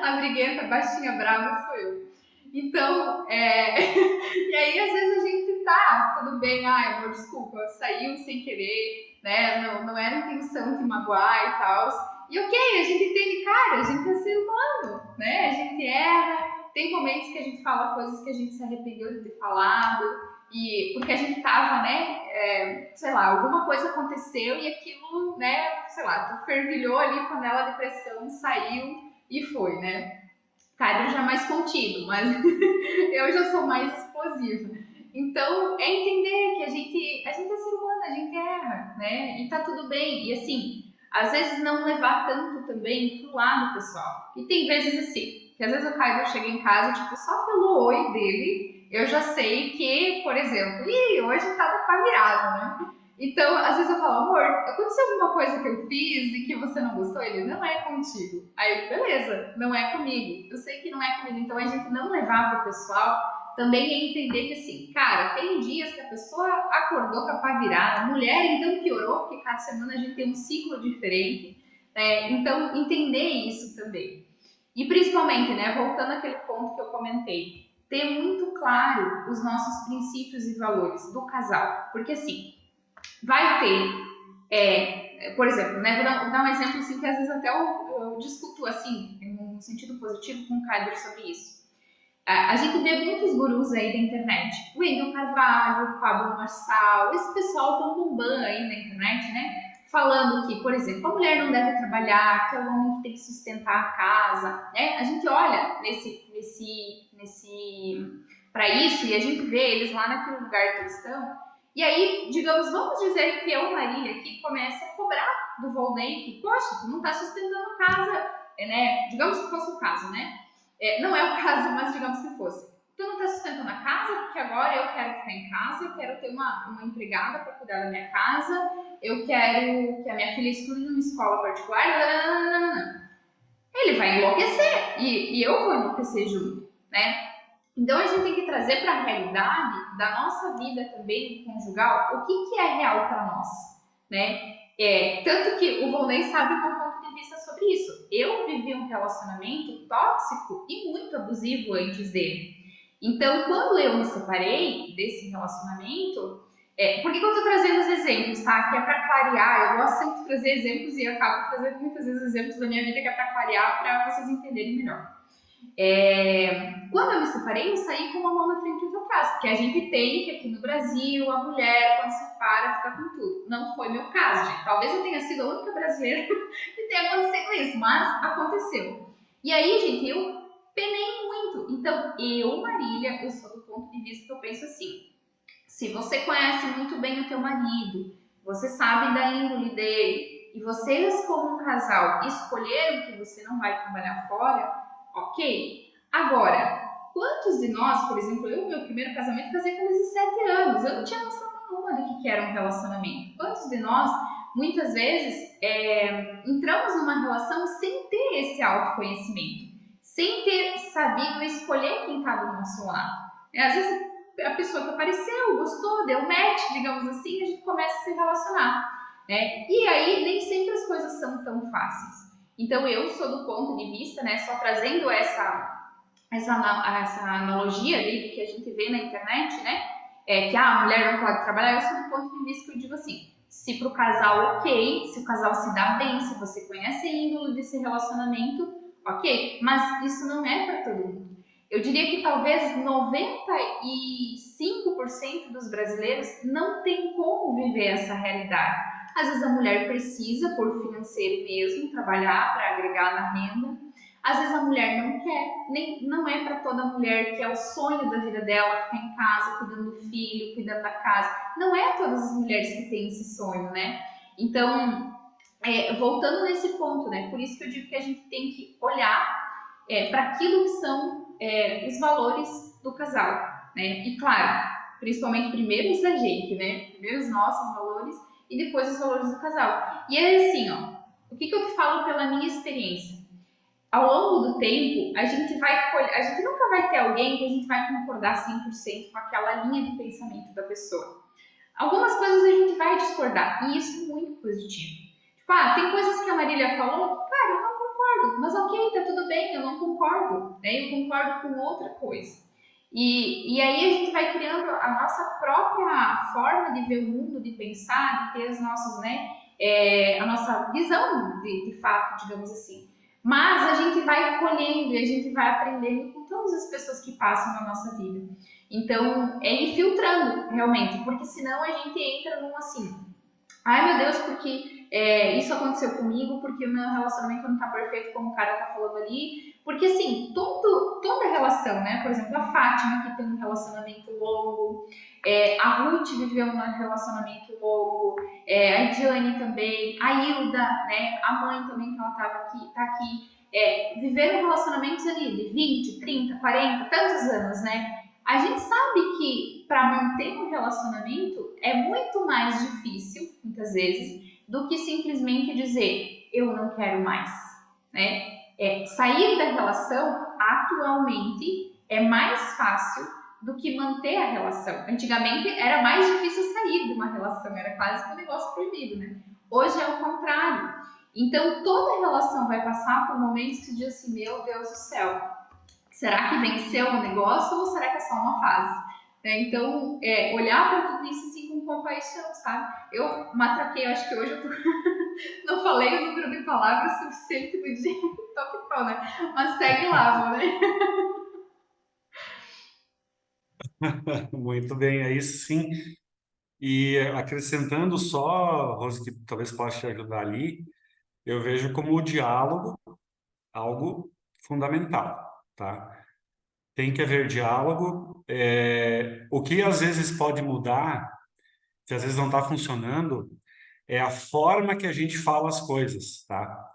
A briguenta, baixinha, brava sou eu. Então, e aí às vezes a gente tá, tudo bem, ai amor, desculpa, saiu sem querer, né? Não era intenção de magoar e tal. E ok, a gente entende, cara, a gente é ser humano, né? A gente erra, tem momentos que a gente fala coisas que a gente se arrependeu de ter falado, e porque a gente tava, né, sei lá, alguma coisa aconteceu e aquilo, né, sei lá, fervilhou ali, panela de pressão, saiu e foi, né? Cara, já mais contido, mas eu já sou mais explosiva. Então, é entender que a gente é ser humano, a gente erra, né? E tá tudo bem. E assim, às vezes não levar tanto também pro lado pessoal. E tem vezes assim, que às vezes o Caio chega em casa, tipo, só pelo oi dele, eu já sei que, por exemplo, hoje tá com a virada, né? Então, às vezes eu falo, amor, aconteceu alguma coisa que eu fiz e que você não gostou? Ele, não é contigo. Aí, beleza, não é comigo. Eu sei que não é comigo. Então, a gente não levar pro pessoal também é entender que, assim, cara, tem dias que a pessoa acordou com a pá virada. Mulher, então, piorou, porque cada semana a gente tem um ciclo diferente. Então, entender isso também. E, principalmente, né, voltando àquele ponto que eu comentei, ter muito claro os nossos princípios e valores do casal. Porque, assim, vai ter, por exemplo, né, vou dar um exemplo assim, que às vezes até eu discuto assim, em um sentido positivo com o Kyler sobre isso. A gente vê muitos gurus aí da internet, o Wendel Carvalho, o Pablo Marçal, esse pessoal estão bombando aí na internet, né? Falando que, por exemplo, a mulher não deve trabalhar, que é o homem que tem que sustentar a casa, né? A gente olha para isso e a gente vê eles lá naquele lugar que eles estão. E aí, digamos, vamos dizer que eu, Maria, aqui comece a cobrar do Volney que, poxa, tu não tá sustentando a casa, né? Digamos que fosse o caso, né? Não é o caso, mas digamos que fosse. Tu não tá sustentando a casa, porque agora eu quero ficar em casa, eu quero ter uma empregada para cuidar da minha casa, eu quero que a minha filha estude numa escola particular, nananana. Ele vai enlouquecer e eu vou enlouquecer junto, né? Então a gente tem que trazer para a realidade da nossa vida também conjugal o que é real para nós, né? Tanto que o Volney sabe o meu ponto de vista sobre isso. Eu vivi um relacionamento tóxico e muito abusivo antes dele. Então, quando eu me separei desse relacionamento, por que eu estou trazendo os exemplos, tá? Que é para clarear. Eu gosto sempre de trazer exemplos e acabo trazendo muitas vezes exemplos da minha vida que é para clarear, para vocês entenderem melhor. Quando eu me separei, eu saí com uma mão na frente e outra atrás, porque a gente tem que aqui no Brasil, a mulher, quando se separa, fica com tudo. Não foi meu caso, gente. Talvez eu tenha sido a única brasileira que tenha acontecido isso, mas aconteceu. E aí, gente, eu penei muito. Então, Marília, eu sou do ponto de vista que eu penso assim, se você conhece muito bem o teu marido, você sabe da índole dele, e vocês como um casal escolheram que você não vai trabalhar fora, ok? Agora, quantos de nós, por exemplo, meu primeiro casamento casei com 17 anos, eu não tinha noção nenhuma do que era um relacionamento. Quantos de nós, muitas vezes, entramos numa relação sem ter esse autoconhecimento, sem ter sabido escolher quem está do nosso lado. Às vezes, a pessoa que apareceu, gostou, deu match, digamos assim, a gente começa a se relacionar, né? E aí, nem sempre as coisas são tão fáceis. Então, eu sou do ponto de vista, né, só trazendo essa analogia ali que a gente vê na internet, né, que a mulher não pode trabalhar, eu sou do ponto de vista que eu digo assim, se pro casal ok, se o casal se dá bem, se você conhece a índole desse relacionamento, ok, mas isso não é para todo mundo. Eu diria que talvez 95% dos brasileiros não tem como viver essa realidade. Às vezes a mulher precisa, por financeiro mesmo, trabalhar para agregar na renda. Às vezes a mulher não quer, não é para toda mulher que é o sonho da vida dela ficar em casa, cuidando do filho, cuidando da casa. Não é todas as mulheres que têm esse sonho, né? Então, voltando nesse ponto, né? Por isso que eu digo que a gente tem que olhar para aquilo que são os valores do casal, né? E claro, principalmente primeiro os da gente, né? Primeiro os nossos valores e depois os valores do casal. E é assim, ó, o que eu te falo pela minha experiência? ao longo do tempo, a gente nunca vai ter alguém que a gente vai concordar 100% com aquela linha de pensamento da pessoa. Algumas coisas a gente vai discordar, e isso é muito positivo. Tipo, tem coisas que a Marília falou, cara, eu não concordo, mas ok, tá tudo bem, eu não concordo, né? Eu concordo com outra coisa. E aí a gente vai criando a nossa própria forma de ver o mundo, de pensar, de ter as nossas, né, a nossa visão de fato, digamos assim. Mas a gente vai colhendo e a gente vai aprendendo com todas as pessoas que passam na nossa vida. Então, é ir filtrando, realmente, porque senão a gente entra num assim, ai meu Deus, porque isso aconteceu comigo, porque o meu relacionamento não tá perfeito como o cara tá falando ali. Porque assim, toda relação, né? Por exemplo, a Fátima que tem um relacionamento longo, a Ruth viveu um relacionamento longo, a Diane também, a Hilda, né? A mãe também que ela tá aqui. Viveram relacionamentos ali de 20, 30, 40, tantos anos, né? A gente sabe que para manter um relacionamento é muito mais difícil, muitas vezes, do que simplesmente dizer eu não quero mais, né? Sair da relação atualmente é mais fácil do que manter a relação. Antigamente era mais difícil sair de uma relação, era quase que um negócio proibido, né? Hoje é o contrário. Então toda relação vai passar por momentos que você diz assim, meu Deus do céu, será que venceu o negócio ou será que é só uma fase? Então, olhar para tudo isso assim com compaixão, sabe? Eu matraquei, eu acho que hoje eu não falei o número de palavras suficiente do dia top, né? Mas segue lá, né? Muito bem, é isso sim. E acrescentando só, Rose, que talvez possa te ajudar ali, eu vejo como o diálogo algo fundamental, tá? Tem que haver diálogo. O que às vezes pode mudar, que às vezes não está funcionando, é a forma que a gente fala as coisas, tá?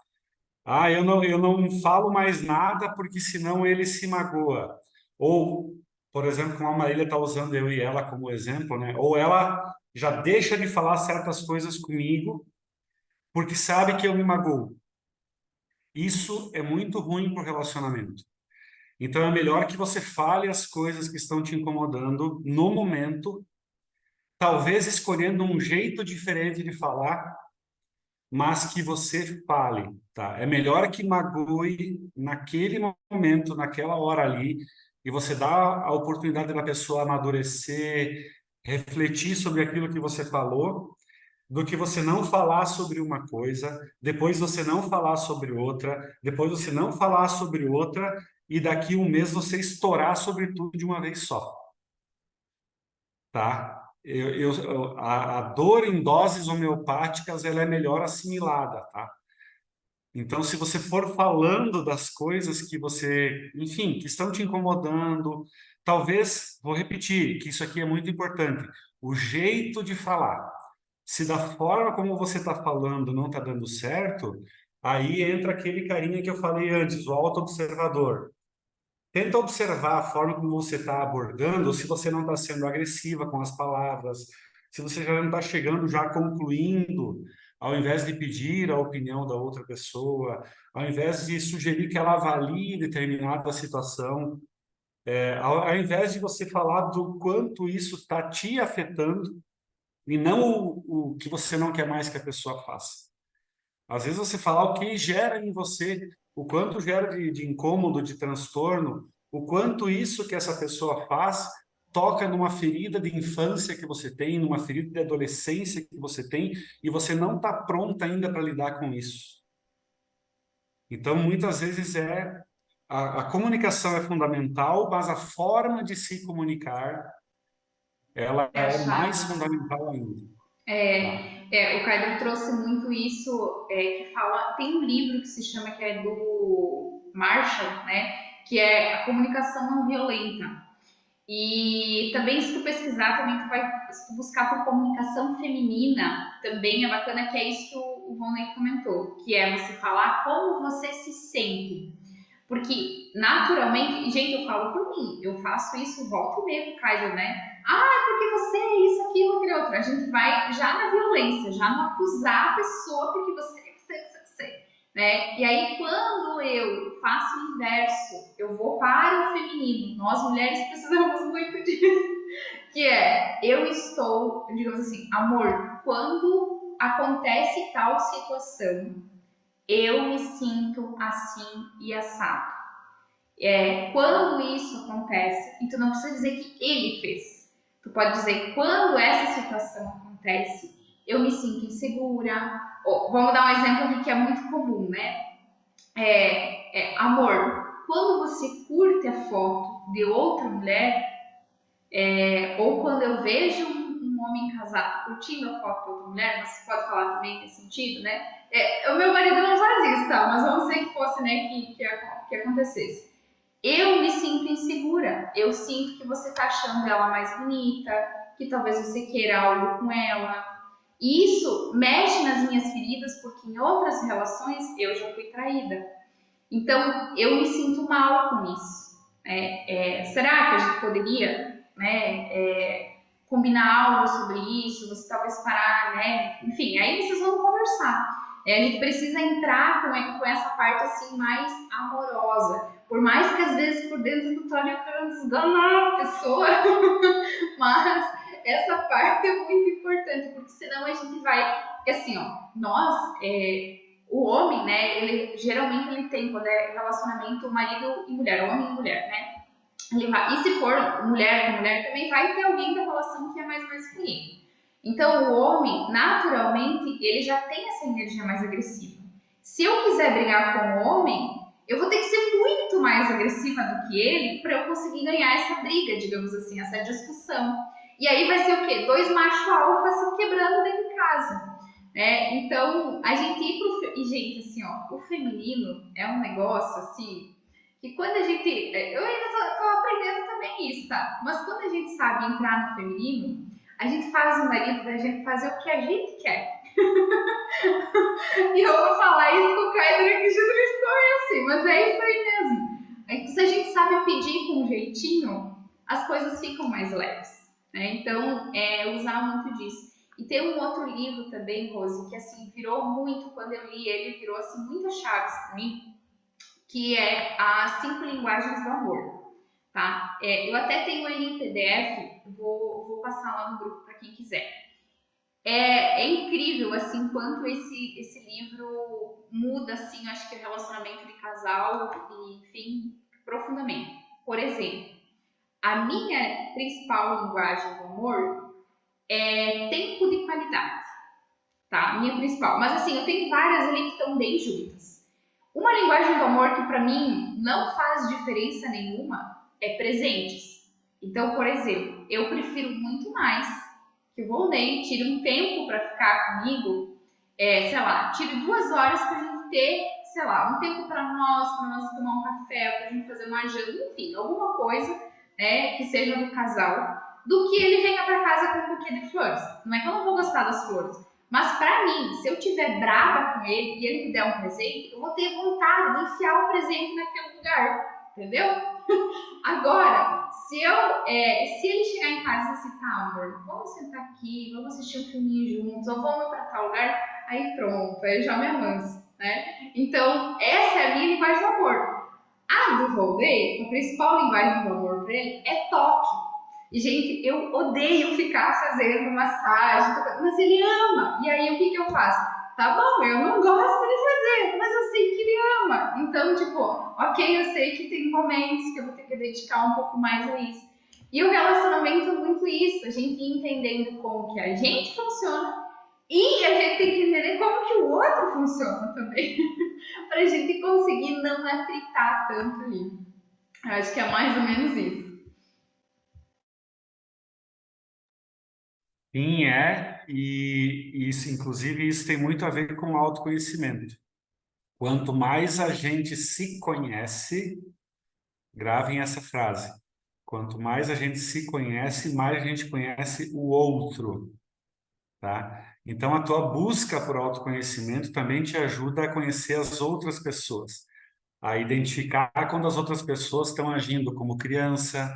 Eu não falo mais nada porque senão ele se magoa. Ou, por exemplo, como a Marília está usando eu e ela como exemplo, né? Ou ela já deixa de falar certas coisas comigo porque sabe que eu me magoo. Isso é muito ruim para o relacionamento. Então é melhor que você fale as coisas que estão te incomodando no momento, talvez escolhendo um jeito diferente de falar, mas que você fale, tá? É melhor que magoe naquele momento, naquela hora ali, e você dá a oportunidade da pessoa amadurecer, refletir sobre aquilo que você falou, do que você não falar sobre uma coisa, depois você não falar sobre outra, depois você não falar sobre outra, e daqui um mês você estourar sobre tudo de uma vez só, tá? A dor em doses homeopáticas ela é melhor assimilada, tá? Então, se você for falando das coisas que você, enfim, que estão te incomodando, talvez, vou repetir, que isso aqui é muito importante, o jeito de falar. Se da forma como você está falando não está dando certo, aí entra aquele carinha que eu falei antes, o auto-observador. Tenta observar a forma como você está abordando, se você não está sendo agressiva com as palavras, se você já não está chegando, já concluindo, ao invés de pedir a opinião da outra pessoa, ao invés de sugerir que ela avalie determinada situação, ao invés de você falar do quanto isso está te afetando e não o que você não quer mais que a pessoa faça. Às vezes você falar o que gera em você, o quanto gera de incômodo, de transtorno, o quanto isso que essa pessoa faz toca numa ferida de infância que você tem, numa ferida de adolescência que você tem, e você não está pronta ainda para lidar com isso. Então, muitas vezes a comunicação é fundamental, mas a forma de se comunicar, ela É a é mais chave. fundamental ainda. Tá? O Kaido trouxe muito isso, que fala, tem um livro que se chama, que é do Marshall, né, que é a comunicação não violenta. E também, se tu pesquisar, também se tu buscar por comunicação feminina, também é bacana, que é isso que o Vonley comentou, que é você falar como você se sente. Porque, naturalmente, gente, eu falo por mim, eu faço isso, volta e meia pro Kaido, né? Porque você é isso, aquilo, aquele outro. A gente vai já na violência, já no acusar a pessoa porque você. né? E aí, quando eu faço o inverso, eu vou para o feminino. Nós mulheres precisamos muito disso, que é, eu estou, digamos assim, amor, quando acontece tal situação, eu me sinto assim e assado. Quando isso acontece, e tu não precisa dizer que ele fez, tu pode dizer quando essa situação acontece, eu me sinto insegura. Vamos dar um exemplo aqui que é muito comum, né? Amor, quando você curte a foto de outra mulher, ou quando eu vejo um homem casado curtindo a foto de outra mulher, mas pode falar também nesse sentido, né? O meu marido não faz isso, tá? Mas vamos dizer que fosse, né, que acontecesse. Eu me sinto insegura. Eu sinto que você tá achando ela mais bonita, que talvez você queira algo com ela. E isso mexe nas minhas feridas, porque em outras relações eu já fui traída. Então, eu me sinto mal com isso. Será que a gente poderia, né, combinar algo sobre isso? Você talvez parar, né? Enfim, aí vocês vão conversar. A gente precisa entrar com essa parte assim mais amorosa. Por mais que às vezes por dentro do Tony eu quero desganar a pessoa, mas essa parte é muito importante, porque senão a gente vai. Porque assim, ó, nós, o homem, né, ele geralmente ele tem, quando é relacionamento marido e mulher, homem e mulher, né? E se for mulher com mulher, também vai ter alguém da relação que é mais masculino. Então, o homem, naturalmente, ele já tem essa energia mais agressiva. Se eu quiser brigar com o homem, eu vou ter que ser muito mais agressiva do que ele para eu conseguir ganhar essa briga, digamos assim, essa discussão. E aí vai ser o quê? Dois machos alfa se quebrando dentro de casa. Então, a gente ir pro... E, gente, assim, ó, o feminino é um negócio, assim, que quando a gente... Eu ainda tô aprendendo também isso, tá? Mas quando a gente sabe entrar no feminino, a gente faz o marido da gente fazer o que a gente quer. E eu vou falar isso com o Caio que Jesus foi assim, mas é isso aí mesmo. Se a gente sabe pedir com um jeitinho, as coisas ficam mais leves. Né? Então, usar muito disso. E tem um outro livro também, Rose, que assim, virou muito, quando eu li ele, virou assim, muitas chaves para mim, que é As 5 Linguagens do Amor. Tá? Eu até tenho ele em PDF, vou passar lá no grupo para quem quiser. É incrível, assim, quanto esse livro muda, assim, acho que o relacionamento de casal e, enfim, profundamente. Por exemplo, a minha principal linguagem do amor é tempo de qualidade, tá? Minha principal. Mas, assim, eu tenho várias ali que estão bem juntas. Uma linguagem do amor que, para mim, não faz diferença nenhuma é presentes. Então, por exemplo, eu prefiro muito mais que o Volney tire um tempo para ficar comigo, sei lá, tire 2 horas para a gente ter, sei lá, um tempo para nós tomar um café, para a gente fazer uma janta, enfim, alguma coisa, né, que seja do casal, do que ele venha para casa com um buquê de flores. Não é que eu não vou gostar das flores, mas para mim, se eu tiver brava com ele e ele me der um presente, eu vou ter vontade de enfiar o presente naquele lugar, entendeu? Agora, se ele chegar em casa e assim, tá, amor, vamos sentar aqui, vamos assistir um filminho juntos, ou vamos para tal lugar, aí pronto, aí eu já me amanso, né? Então, essa é a minha linguagem do amor. A do Volney, a principal linguagem do amor para ele é toque. E, gente, eu odeio ficar fazendo massagem, mas ele ama. E aí, o que eu faço? Tá bom, eu não gosto de fazer, mas eu sei que ele ama. Então, tipo, ok, eu sei que tem momentos que eu vou ter que dedicar um pouco mais a isso. E o relacionamento é muito isso, a gente entendendo como que a gente funciona e a gente tem que entender como que o outro funciona também. Pra gente conseguir não atritar tanto ali. Eu acho que é mais ou menos isso. Sim, e isso, inclusive, isso tem muito a ver com autoconhecimento. Quanto mais a gente se conhece, gravem essa frase. Quanto mais a gente se conhece, mais a gente conhece o outro, tá? Então, a tua busca por autoconhecimento também te ajuda a conhecer as outras pessoas, a identificar quando as outras pessoas estão agindo como criança,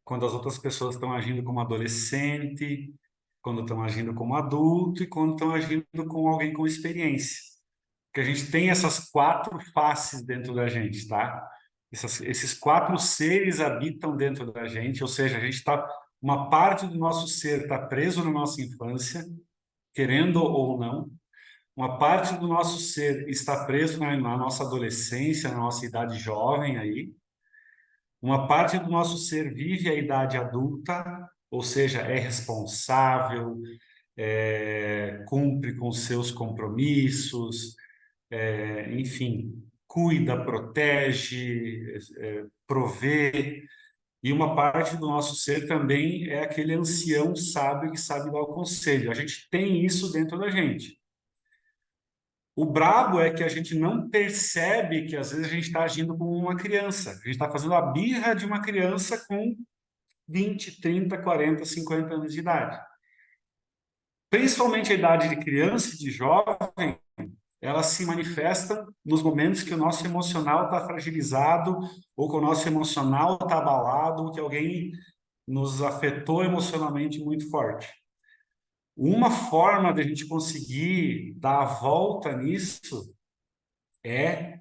quando as outras pessoas estão agindo como adolescente, quando estão agindo como adulto e quando estão agindo como alguém com experiência. que a gente tem essas 4 faces dentro da gente, tá? Esses 4 seres habitam dentro da gente, ou seja, a gente está, uma parte do nosso ser está preso na nossa infância, querendo ou não, uma parte do nosso ser está preso na nossa adolescência, na nossa idade jovem aí, uma parte do nosso ser vive a idade adulta, ou seja, é responsável, cumpre com seus compromissos, enfim, cuida, protege, provê. E uma parte do nosso ser também é aquele ancião sábio que sabe dar o conselho. A gente tem isso dentro da gente. O brabo é que a gente não percebe que às vezes a gente está agindo como uma criança. A gente está fazendo a birra de uma criança com 20, 30, 40, 50 anos de idade. Principalmente a idade de criança e de jovem, ela se manifesta nos momentos que o nosso emocional está fragilizado, ou que o nosso emocional está abalado, ou que alguém nos afetou emocionalmente muito forte. Uma forma de a gente conseguir dar a volta nisso é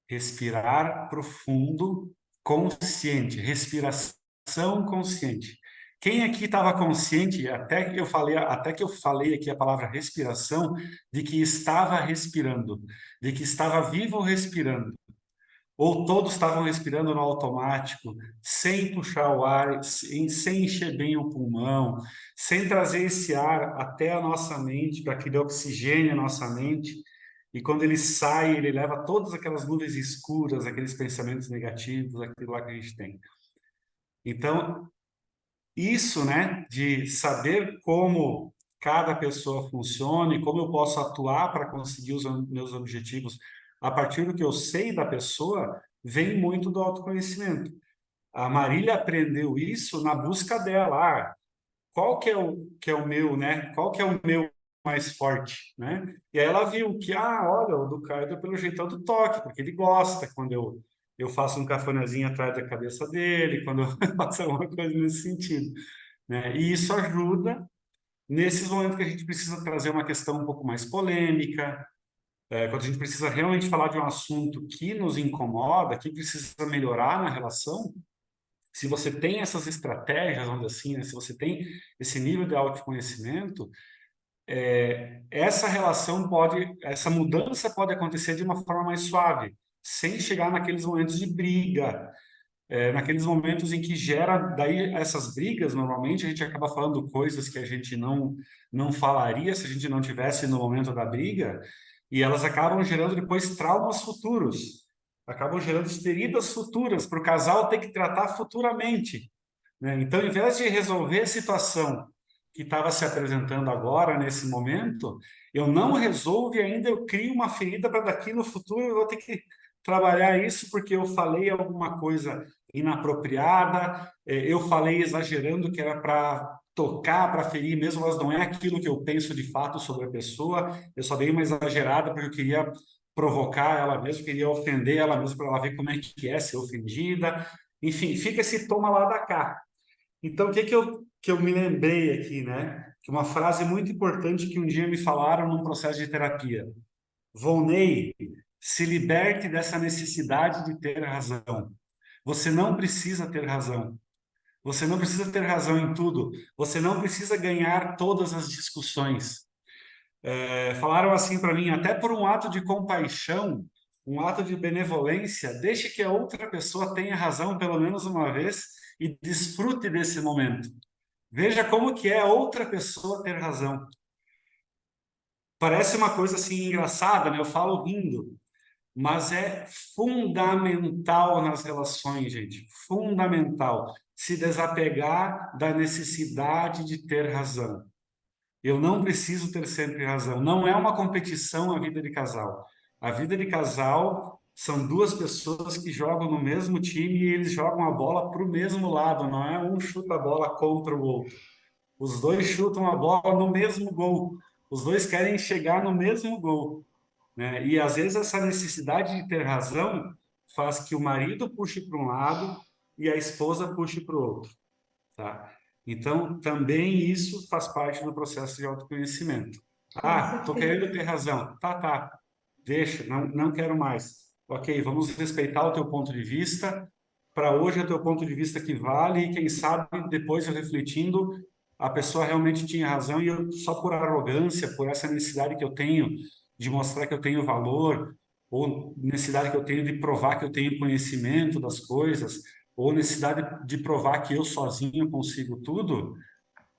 respirar profundo, consciente, respiração consciente. Quem aqui estava consciente, até que eu falei aqui a palavra respiração, de que estava respirando, de que estava vivo respirando, ou todos estavam respirando no automático, sem puxar o ar, sem encher bem o pulmão, sem trazer esse ar até a nossa mente, para que ele oxigene a nossa mente. E quando ele sai, ele leva todas aquelas nuvens escuras, aqueles pensamentos negativos, aquilo lá que a gente tem. Então, isso, né, de saber como cada pessoa funciona e como eu posso atuar para conseguir os meus objetivos a partir do que eu sei da pessoa, vem muito do autoconhecimento. A Marília aprendeu isso na busca dela. Qual que é o meu, né? Qual que é o meu mais forte, né? E aí ela viu que, olha, o do Caio pelo jeitão do toque, porque ele gosta quando eu faço um cafunézinho atrás da cabeça dele, quando eu faço alguma coisa nesse sentido, né? E isso ajuda nesses momentos que a gente precisa trazer uma questão um pouco mais polêmica, quando a gente precisa realmente falar de um assunto que nos incomoda, que precisa melhorar na relação. Se você tem essas estratégias, vamos dizer assim, né? Se você tem esse nível de autoconhecimento, essa mudança pode acontecer de uma forma mais suave, sem chegar naqueles momentos de briga, naqueles momentos em que gera daí essas brigas. Normalmente a gente acaba falando coisas que a gente não falaria se a gente não tivesse no momento da briga, e elas acabam gerando depois traumas futuros, acabam gerando feridas futuras para o casal ter que tratar futuramente, né? Então, ao invés de resolver a situação que estava se apresentando agora, nesse momento, eu não resolvo e ainda eu crio uma ferida para daqui no futuro eu vou ter que trabalhar isso porque eu falei alguma coisa inapropriada, eu falei exagerando que era para tocar, para ferir mesmo, mas não é aquilo que eu penso de fato sobre a pessoa, eu só dei uma exagerada porque eu queria provocar ela mesmo, queria ofender ela mesmo para ela ver como é que é ser ofendida, enfim, fica esse toma lá da cá. Então, o que eu me lembrei aqui, né? Que uma frase muito importante que um dia me falaram num processo de terapia. Volney, se liberte dessa necessidade de ter razão. Você não precisa ter razão. Você não precisa ter razão em tudo. Você não precisa ganhar todas as discussões. Falaram assim para mim, até por um ato de compaixão, um ato de benevolência, deixe que a outra pessoa tenha razão pelo menos uma vez e desfrute desse momento. Veja como que é outra pessoa ter razão. Parece uma coisa assim engraçada, né? Eu falo rindo, mas é fundamental nas relações, gente. Fundamental se desapegar da necessidade de ter razão. Eu não preciso ter sempre razão. Não é uma competição a vida de casal. A vida de casal são 2 pessoas que jogam no mesmo time e eles jogam a bola para o mesmo lado. Não é um chuta a bola contra o outro. Os 2 chutam a bola no mesmo gol. Os 2 querem chegar no mesmo gol, né? E às vezes essa necessidade de ter razão faz que o marido puxe para um lado e a esposa puxe para o outro, tá? Então, também isso faz parte do processo de autoconhecimento. Tô querendo ter razão. Tá. deixa, não quero mais. Ok, vamos respeitar o teu ponto de vista. Para hoje é o teu ponto de vista que vale e quem sabe depois eu refletindo, a pessoa realmente tinha razão e eu só por arrogância, por essa necessidade que eu tenho de mostrar que eu tenho valor, ou necessidade que eu tenho de provar que eu tenho conhecimento das coisas, ou necessidade de provar que eu sozinho consigo tudo,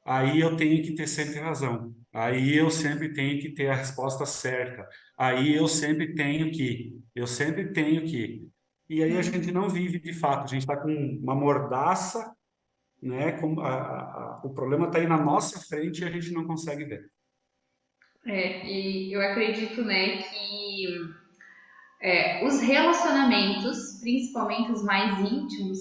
aí eu tenho que ter sempre razão. Aí eu sempre tenho que ter a resposta certa. Aí eu sempre tenho que. E aí a gente não vive de fato, a gente está com uma mordaça, né? O problema está aí na nossa frente e a gente não consegue ver. E eu acredito, né, que os relacionamentos, principalmente os mais íntimos,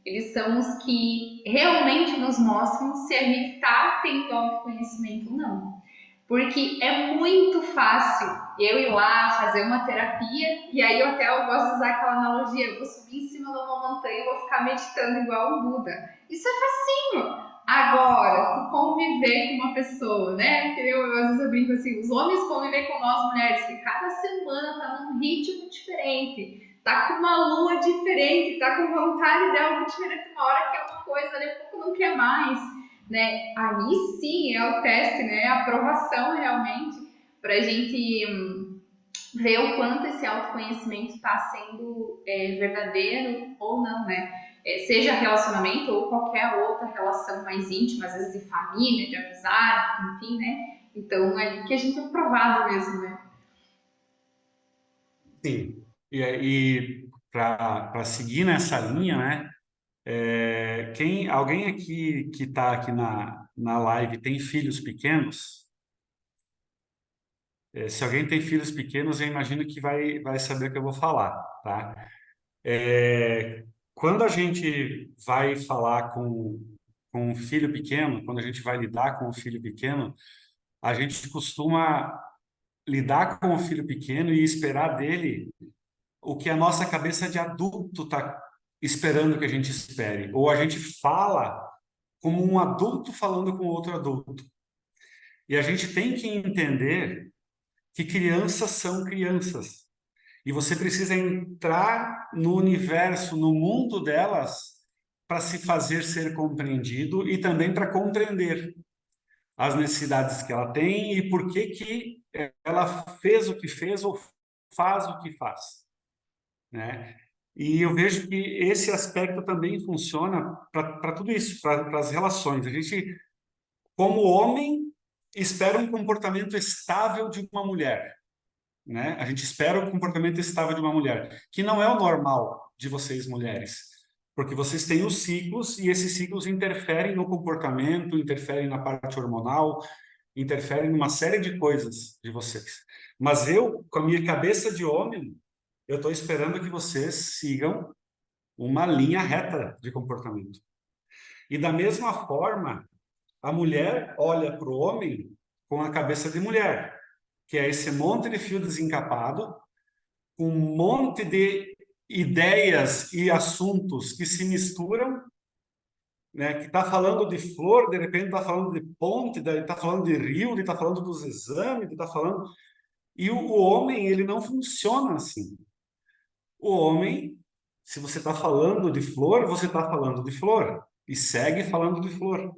eles são os que realmente nos mostram se a gente está tendo autoconhecimento ou não. Porque é muito fácil eu ir lá fazer uma terapia e aí eu gosto de usar aquela analogia, eu vou subir em cima de uma montanha e vou ficar meditando igual um Buda. Isso é facinho. Agora, tu conviver com uma pessoa, né? Que às vezes eu brinco assim, os homens conviver com nós mulheres, que cada semana tá num ritmo diferente, tá com uma lua diferente, tá com vontade de algo diferente, uma hora quer uma coisa, daqui a pouco não quer mais, né? Aí sim é o teste, né? A aprovação realmente pra gente ver o quanto esse autoconhecimento está sendo verdadeiro ou não, né? Seja relacionamento ou qualquer outra relação mais íntima, às vezes de família, de amizade, enfim, né? Então é que a gente é provado mesmo, né? Sim. E para seguir nessa linha, né? Alguém aqui que está aqui na live tem filhos pequenos? Se alguém tem filhos pequenos, eu imagino que vai saber o que eu vou falar, tá? Quando a gente vai falar com um filho pequeno, quando a gente vai lidar com um filho pequeno, a gente costuma lidar com o filho pequeno e esperar dele o que a nossa cabeça de adulto está esperando que a gente espere. Ou a gente fala como um adulto falando com outro adulto. E a gente tem que entender que crianças são crianças. E você precisa entrar no universo, no mundo delas, para se fazer ser compreendido e também para compreender as necessidades que ela tem e por que ela fez o que fez ou faz o que faz, né? E eu vejo que esse aspecto também funciona para tudo isso, para as relações. A gente, como homem, espera um comportamento estável de uma mulher, né? A gente espera o comportamento estável de uma mulher, que não é o normal de vocês mulheres, porque vocês têm os ciclos e esses ciclos interferem no comportamento, interferem na parte hormonal, interferem em uma série de coisas de vocês. Mas eu, com a minha cabeça de homem, eu estou esperando que vocês sigam uma linha reta de comportamento. E da mesma forma, a mulher olha para o homem com a cabeça de mulher, que é esse monte de fio desencapado, um monte de ideias e assuntos que se misturam, né? Que está falando de flor, de repente está falando de ponte, está falando de rio, está falando dos exames, está falando... E o homem, ele não funciona assim. O homem, se você está falando de flor, você está falando de flor. E segue falando de flor.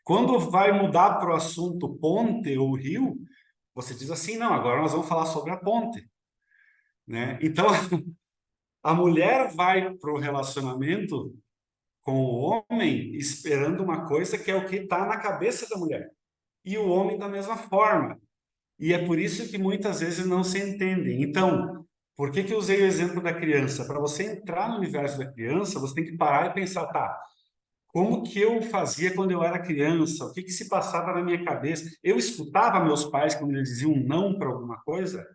Quando vai mudar para o assunto ponte ou rio, você diz assim, não, agora nós vamos falar sobre a ponte, né? Então, a mulher vai para o relacionamento com o homem esperando uma coisa que é o que está na cabeça da mulher. E o homem da mesma forma. E é por isso que muitas vezes não se entendem. Então, por que eu usei o exemplo da criança? Para você entrar no universo da criança, você tem que parar e pensar, tá, como que eu fazia quando eu era criança? O que se passava na minha cabeça? Eu escutava meus pais quando eles diziam não para alguma coisa?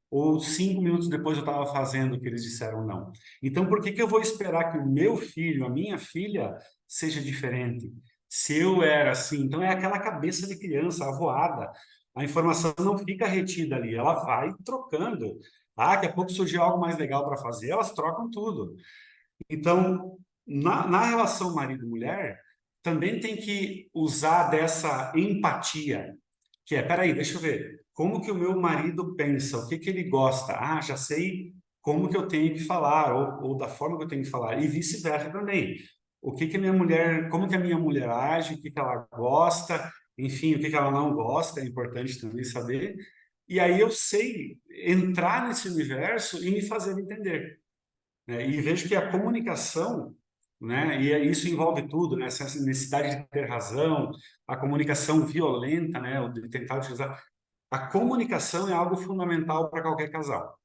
Ou 5 minutos depois eu estava fazendo o que eles disseram não? Então, por que eu vou esperar que o meu filho, a minha filha, seja diferente? Se eu era assim, então é aquela cabeça de criança, avoada. A informação não fica retida ali, ela vai trocando. Ah, daqui a pouco surgiu algo mais legal para fazer, elas trocam tudo. Então, na relação marido-mulher, também tem que usar dessa empatia, que é, peraí, deixa eu ver, como que o meu marido pensa, o que que ele gosta. Ah, já sei como que eu tenho que falar, ou da forma que eu tenho que falar, e vice-versa também. O que que a minha mulher, como que a minha mulher age, o que que ela gosta, enfim, o que que ela não gosta, é importante também saber. E aí eu sei entrar nesse universo e me fazer entender, né? E vejo que a comunicação, né, e isso envolve tudo, né, essa necessidade de ter razão, a comunicação violenta, né, o de tentar utilizar. A comunicação é algo fundamental para qualquer casal.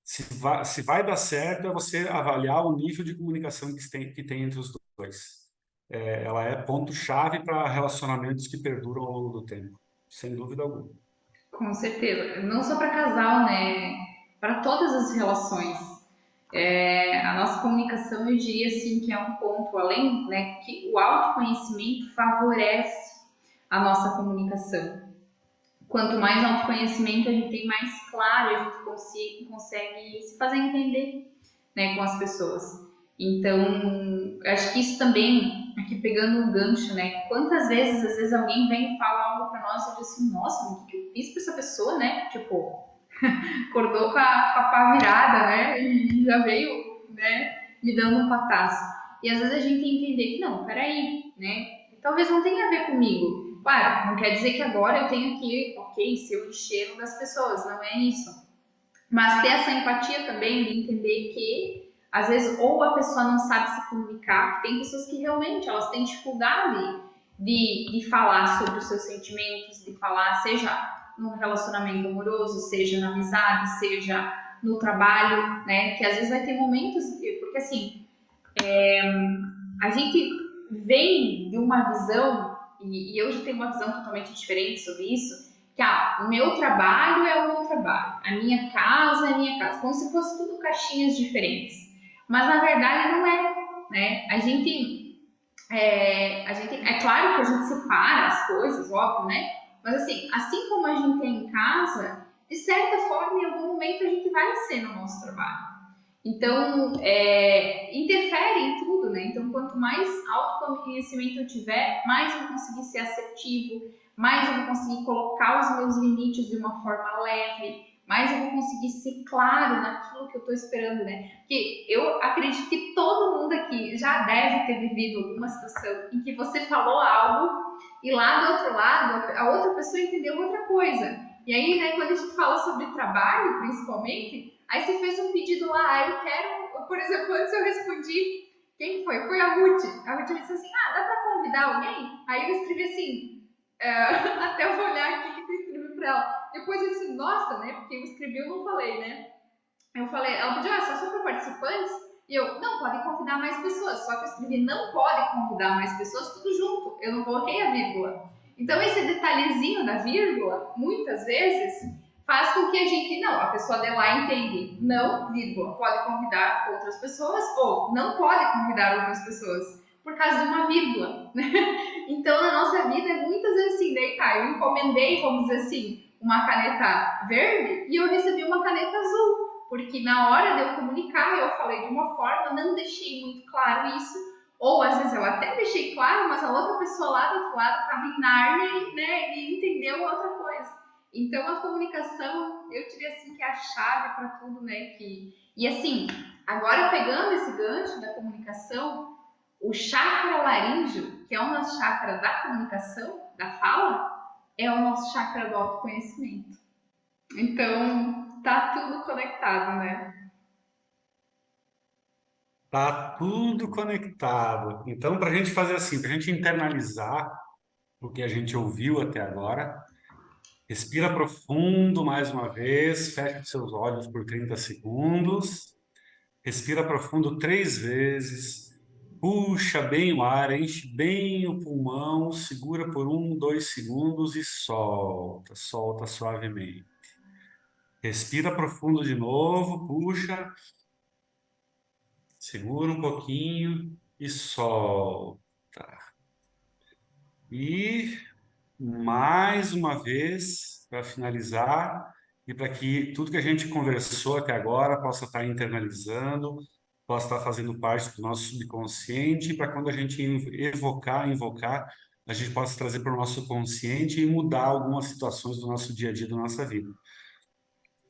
Se vai dar certo, é você avaliar o nível de comunicação que tem entre os dois. Ela é ponto-chave para relacionamentos que perduram ao longo do tempo, sem dúvida alguma. Com certeza. Não só para casal, né? Para todas as relações. A nossa comunicação, eu diria assim, que é um ponto, além, né, que o autoconhecimento favorece a nossa comunicação. Quanto mais autoconhecimento a gente tem, mais claro a gente consegue se fazer entender, né, com as pessoas. Então, eu acho que isso também, aqui pegando um gancho, né? Quantas vezes, às vezes, alguém vem e fala algo pra nós e diz assim, nossa, o que eu fiz pra essa pessoa, né? Tipo, acordou com a pá virada, né? E já veio, né, me dando um pataço. E às vezes a gente tem que entender que não, peraí, né? Talvez não tenha a ver comigo. Claro, não quer dizer que agora eu tenho que, ok, ser o encheiro das pessoas, não é isso. Mas ter essa empatia também de entender que, às vezes, ou a pessoa não sabe se comunicar, tem pessoas que realmente elas têm dificuldade de falar sobre os seus sentimentos, de falar, seja no relacionamento amoroso, seja na amizade, seja no trabalho, né? Que às vezes vai ter momentos, porque assim, a gente vem de uma visão, e eu já tenho uma visão totalmente diferente sobre isso, que o meu trabalho é o meu trabalho, a minha casa é a minha casa, como se fosse tudo caixinhas diferentes. Mas na verdade não é, né? É claro que a gente separa as coisas, óbvio, né? Mas assim como a gente é em casa, de certa forma, em algum momento a gente vai ser no nosso trabalho. Então, interfere em tudo, né? Então, quanto mais autoconhecimento eu tiver, mais eu vou conseguir ser assertivo, mais eu vou conseguir colocar os meus limites de uma forma leve, mais eu vou conseguir ser claro naquilo que eu estou esperando, né? Porque eu acredito que todo mundo aqui já deve ter vivido alguma situação em que você falou algo e lá do outro lado a outra pessoa entendeu outra coisa. E aí, né, quando a gente fala sobre trabalho, principalmente, aí você fez um pedido lá, eu quero, por exemplo, antes eu respondi, quem foi? Foi a Ruth. A Ruth disse assim, dá pra convidar alguém? Aí eu escrevi assim, até eu vou olhar aqui que eu escrevi pra ela. Depois eu disse, nossa, né, porque eu escrevi eu não falei, né. Eu falei, ela pediu, só para participantes? E eu, não, pode convidar mais pessoas. Só que eu escrevi, não pode convidar mais pessoas, tudo junto. Eu não coloquei a vírgula. Então, esse detalhezinho da vírgula, muitas vezes, faz com que a gente, não, a pessoa de lá entende, não, vírgula, pode convidar outras pessoas, ou não pode convidar outras pessoas, por causa de uma vírgula. Então, na nossa vida, muitas vezes assim, daí eu encomendei, vamos dizer assim, uma caneta verde e eu recebi uma caneta azul. Porque na hora de eu comunicar, eu falei de uma forma, não deixei muito claro isso, ou às vezes eu até deixei claro, mas a outra pessoa lá do outro lado estava em Nárnia, né, e entendeu outra coisa. Então a comunicação, eu diria assim que é a chave para tudo, né, e assim, agora pegando esse gancho da comunicação, o chakra laríngeo, que é o nosso chakra da comunicação, da fala, é o nosso chakra do autoconhecimento. Então, tá tudo conectado, né? Tá tudo conectado. Então, para a gente fazer assim, para a gente internalizar o que a gente ouviu até agora, respira profundo mais uma vez, feche os seus olhos por 30 segundos, respira profundo 3 vezes, puxa bem o ar, enche bem o pulmão, segura por 1, 2 segundos e solta, solta suavemente. Respira profundo de novo, puxa, segura um pouquinho e solta. E mais uma vez, para finalizar, e para que tudo que a gente conversou até agora possa estar internalizando, possa estar fazendo parte do nosso subconsciente, para quando a gente invocar a gente possa trazer para o nosso consciente e mudar algumas situações do nosso dia a dia, da nossa vida.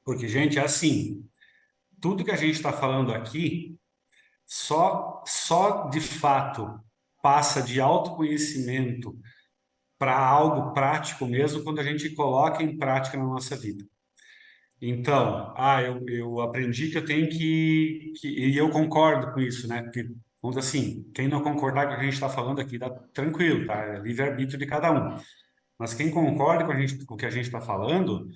Porque, gente, é assim, tudo que a gente está falando aqui só de fato passa de autoconhecimento para algo prático mesmo quando a gente coloca em prática na nossa vida. Então, eu aprendi que eu tenho e eu concordo com isso, né? Porque, vamos dizer assim, quem não concordar com o que a gente está falando aqui, tá tranquilo, tá? É livre-arbítrio de cada um. Mas quem concorda com o que a gente está falando,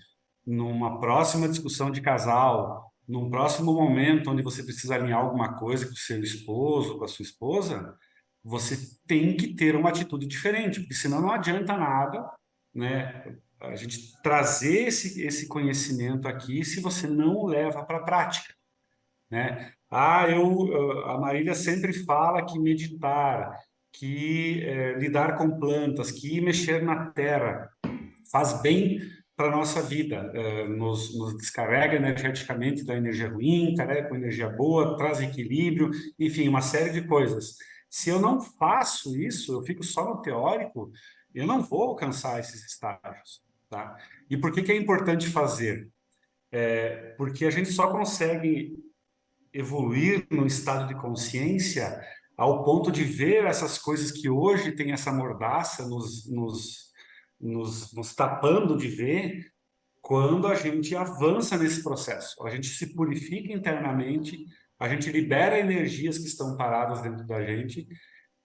numa próxima discussão de casal, num próximo momento onde você precisa alinhar alguma coisa com o seu esposo, com a sua esposa, você tem que ter uma atitude diferente, porque senão não adianta nada, né? A gente trazer esse conhecimento aqui se você não o leva para a prática, né? A Marília sempre fala que meditar, que lidar com plantas, que mexer na terra faz bem para a nossa vida, nos descarrega energeticamente da energia ruim, carrega com energia boa, traz equilíbrio, enfim, uma série de coisas. Se eu não faço isso, eu fico só no teórico, eu não vou alcançar esses estágios, tá? E por que que é importante fazer? Porque a gente só consegue evoluir no estado de consciência ao ponto de ver essas coisas que hoje tem essa mordaça nos tapando de ver quando a gente avança nesse processo. A gente se purifica internamente, a gente libera energias que estão paradas dentro da gente,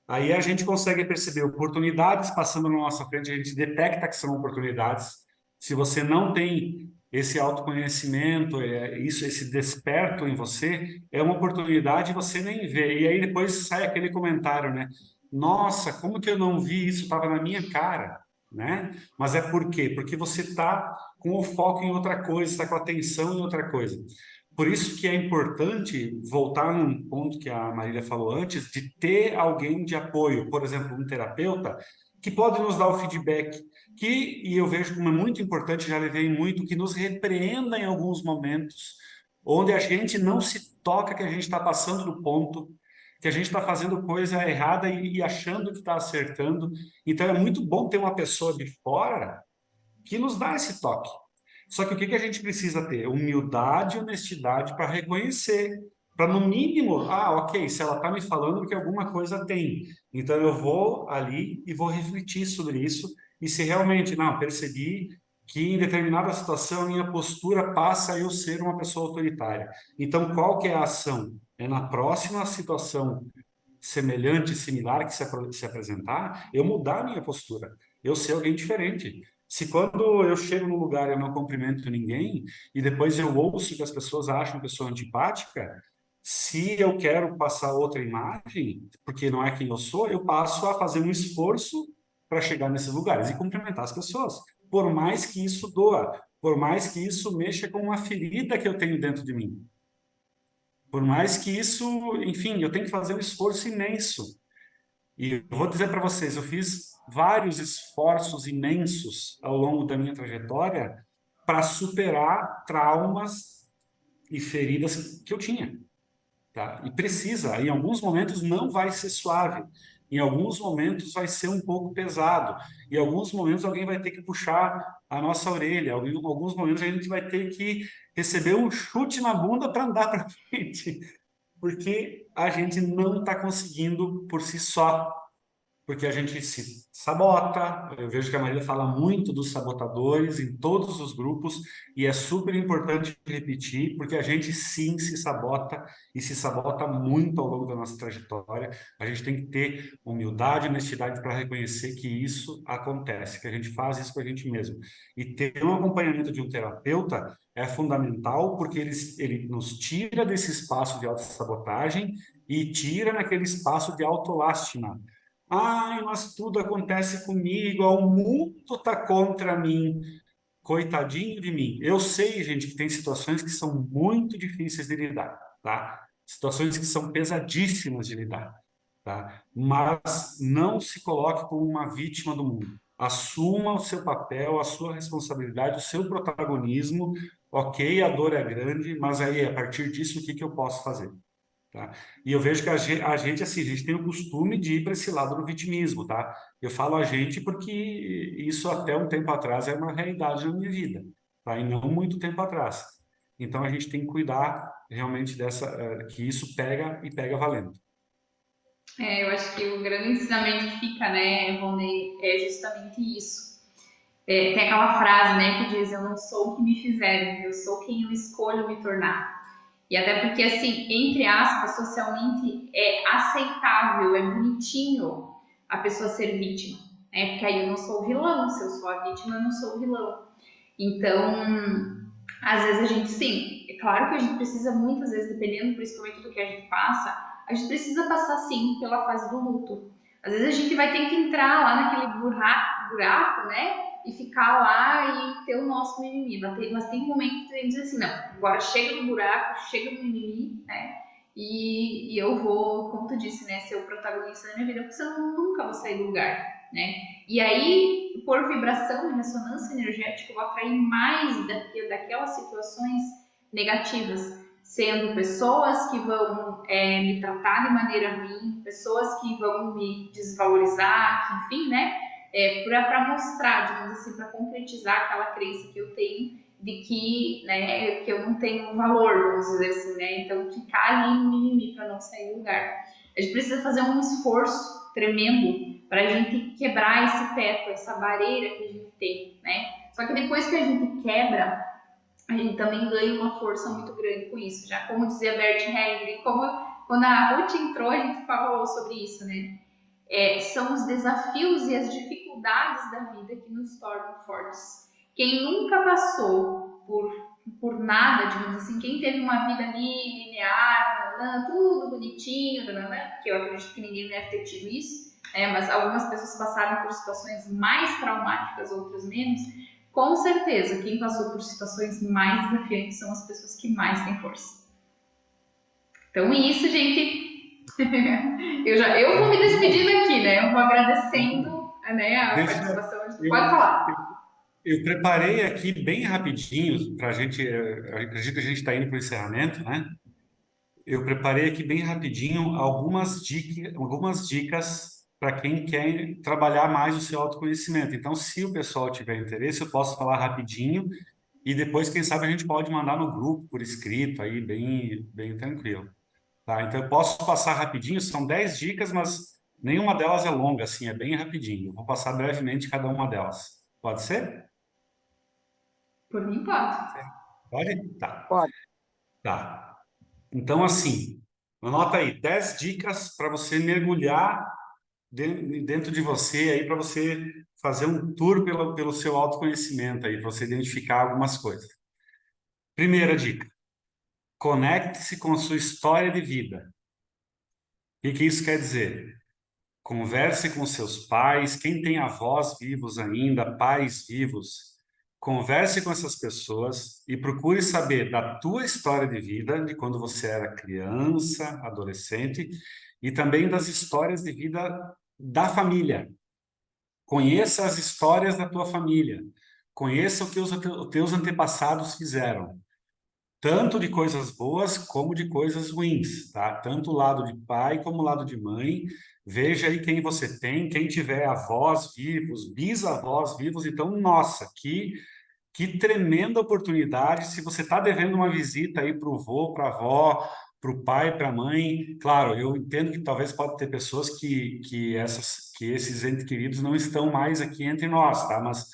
aí a gente consegue perceber oportunidades passando na nossa frente, a gente detecta que são oportunidades. Se você não tem esse autoconhecimento, esse desperto em você, é uma oportunidade e você nem vê. E aí depois sai aquele comentário, né? Nossa, como que eu não vi isso? Estava na minha cara, né? Mas é por quê? Porque você está com o foco em outra coisa, está com a atenção em outra coisa. Por isso que é importante voltar num ponto que a Marília falou antes, de ter alguém de apoio, por exemplo, um terapeuta, que pode nos dar o feedback, e eu vejo como é muito importante, já levei muito, que nos repreenda em alguns momentos, onde a gente não se toca que a gente está passando do ponto, que a gente está fazendo coisa errada e achando que está acertando. Então é muito bom ter uma pessoa de fora que nos dá esse toque. Só que o que que a gente precisa ter? Humildade e honestidade para reconhecer. Para, no mínimo, ok, se ela está me falando que alguma coisa tem. Então, eu vou ali e vou refletir sobre isso. E se realmente, não, percebi que em determinada situação a minha postura passa a eu ser uma pessoa autoritária. Então, qual que é a ação? É na próxima situação semelhante, similar que se apresentar, eu mudar a minha postura. Eu ser alguém diferente. Se quando eu chego num lugar eu não cumprimento ninguém e depois eu ouço que as pessoas acham a pessoa antipática, se eu quero passar outra imagem, porque não é quem eu sou, eu passo a fazer um esforço para chegar nesses lugares e cumprimentar as pessoas. Por mais que isso doa, por mais que isso mexa com uma ferida que eu tenho dentro de mim. Por mais que isso, enfim, eu tenho que fazer um esforço imenso. E eu vou dizer para vocês, eu fiz vários esforços imensos ao longo da minha trajetória para superar traumas e feridas que eu tinha, tá? E precisa, em alguns momentos não vai ser suave, em alguns momentos vai ser um pouco pesado, em alguns momentos alguém vai ter que puxar a nossa orelha, em alguns momentos a gente vai ter que receber um chute na bunda para andar para frente, porque a gente não está conseguindo por si só, porque a gente se sabota. Eu vejo que a Marília fala muito dos sabotadores em todos os grupos, e é super importante repetir, porque a gente sim se sabota, e se sabota muito ao longo da nossa trajetória. A gente tem que ter humildade e honestidade para reconhecer que isso acontece, que a gente faz isso com a gente mesmo. E ter um acompanhamento de um terapeuta é fundamental, porque ele nos tira desse espaço de autossabotagem e tira naquele espaço de autolástima. Ai, mas tudo acontece comigo, o mundo está contra mim. Coitadinho de mim. Eu sei, gente, que tem situações que são muito difíceis de lidar, tá? Situações que são pesadíssimas de lidar, tá? Mas não se coloque como uma vítima do mundo. Assuma o seu papel, a sua responsabilidade, o seu protagonismo. Ok, a dor é grande, mas aí, a partir disso, o que que eu posso fazer? tá? E eu vejo que assim, a gente tem o costume de ir para esse lado do vitimismo, tá? Eu falo a gente porque isso até um tempo atrás era uma realidade na minha vida, tá? E não muito tempo atrás. Então a gente tem que cuidar realmente que isso pega e pega valendo. Eu acho que o grande ensinamento que fica, né, Rony, é justamente isso. Tem aquela frase, né, que diz: eu não sou o que me fizeram, eu sou quem eu escolho me tornar. E até porque, assim, entre aspas, socialmente é aceitável, é bonitinho a pessoa ser vítima, né? Porque aí eu não sou o vilão, se eu sou a vítima, eu não sou o vilão. Então, às vezes a gente, sim, é claro que a gente precisa muitas vezes, dependendo principalmente do que a gente passa, a gente precisa passar, sim, pela fase do luto. Às vezes a gente vai ter que entrar lá naquele buraco, né? E ficar lá e ter o nosso mimimi. Mas tem momentos que a gente diz assim: não, agora chega do buraco, chega do mimimi, né? E eu vou, como tu disse, né, ser o protagonista da minha vida, porque senão eu nunca vou sair do lugar, né? E aí, por vibração, ressonância energética, eu vou atrair mais daquelas situações negativas, sendo pessoas que vão me tratar de maneira ruim, pessoas que vão me desvalorizar, enfim, né? Para mostrar, digamos assim, para concretizar aquela crença que eu tenho de que, né, que eu não tenho valor, vamos dizer assim, né? Então, ficar ali no mimimi para não sair do lugar. A gente precisa fazer um esforço tremendo para a gente quebrar esse teto, essa barreira que a gente tem, né? Só que depois que a gente quebra, a gente também ganha uma força muito grande com isso. Já como dizia Bert Hellinger, quando a Ruth entrou, a gente falou sobre isso, né? São os desafios e as dificuldades da vida que nos tornam fortes. Quem nunca passou por nada, digamos assim, quem teve uma vida ali linear, tudo bonitinho, que eu acredito que ninguém deve ter tido isso, mas algumas pessoas passaram por situações mais traumáticas, outras menos. Com certeza, quem passou por situações mais desafiantes são as pessoas que mais têm força. Então, isso, gente. Eu vou me despedindo aqui, né? Eu vou agradecendo, né, a participação. Pode falar. Eu preparei aqui bem rapidinho para a gente. Eu acredito que a gente está indo para o encerramento, né? Eu preparei aqui bem rapidinho algumas dicas para quem quer trabalhar mais o seu autoconhecimento. Então, se o pessoal tiver interesse, eu posso falar rapidinho e depois, quem sabe, a gente pode mandar no grupo por escrito aí, bem tranquilo. Tá? Então, eu posso passar rapidinho, são 10 dicas, mas nenhuma delas é longa, assim, é bem rapidinho. Eu vou passar brevemente cada uma delas. Pode ser? Por mim, pode. Pode? Tá. Pode. Tá. Então, assim, anota aí, 10 dicas para você mergulhar dentro de você aí, para você fazer um tour pelo seu autoconhecimento aí, para você identificar algumas coisas. Primeira dica: conecte-se com a sua história de vida. O que isso quer dizer? Converse com seus pais, quem tem avós vivos ainda, pais vivos. Converse com essas pessoas e procure saber da tua história de vida, de quando você era criança, adolescente, e também das histórias de vida da família. Conheça as histórias da tua família. Conheça o que os teus antepassados fizeram. Tanto de coisas boas como de coisas ruins, tá? Tanto o lado de pai como o lado de mãe. Veja aí quem você tem, quem tiver avós vivos, bisavós vivos. Então, nossa, que tremenda oportunidade. Se você está devendo uma visita aí para o vô, para a avó, para o pai, para a mãe, claro, eu entendo que talvez pode ter pessoas que esses entes queridos não estão mais aqui entre nós, tá? Mas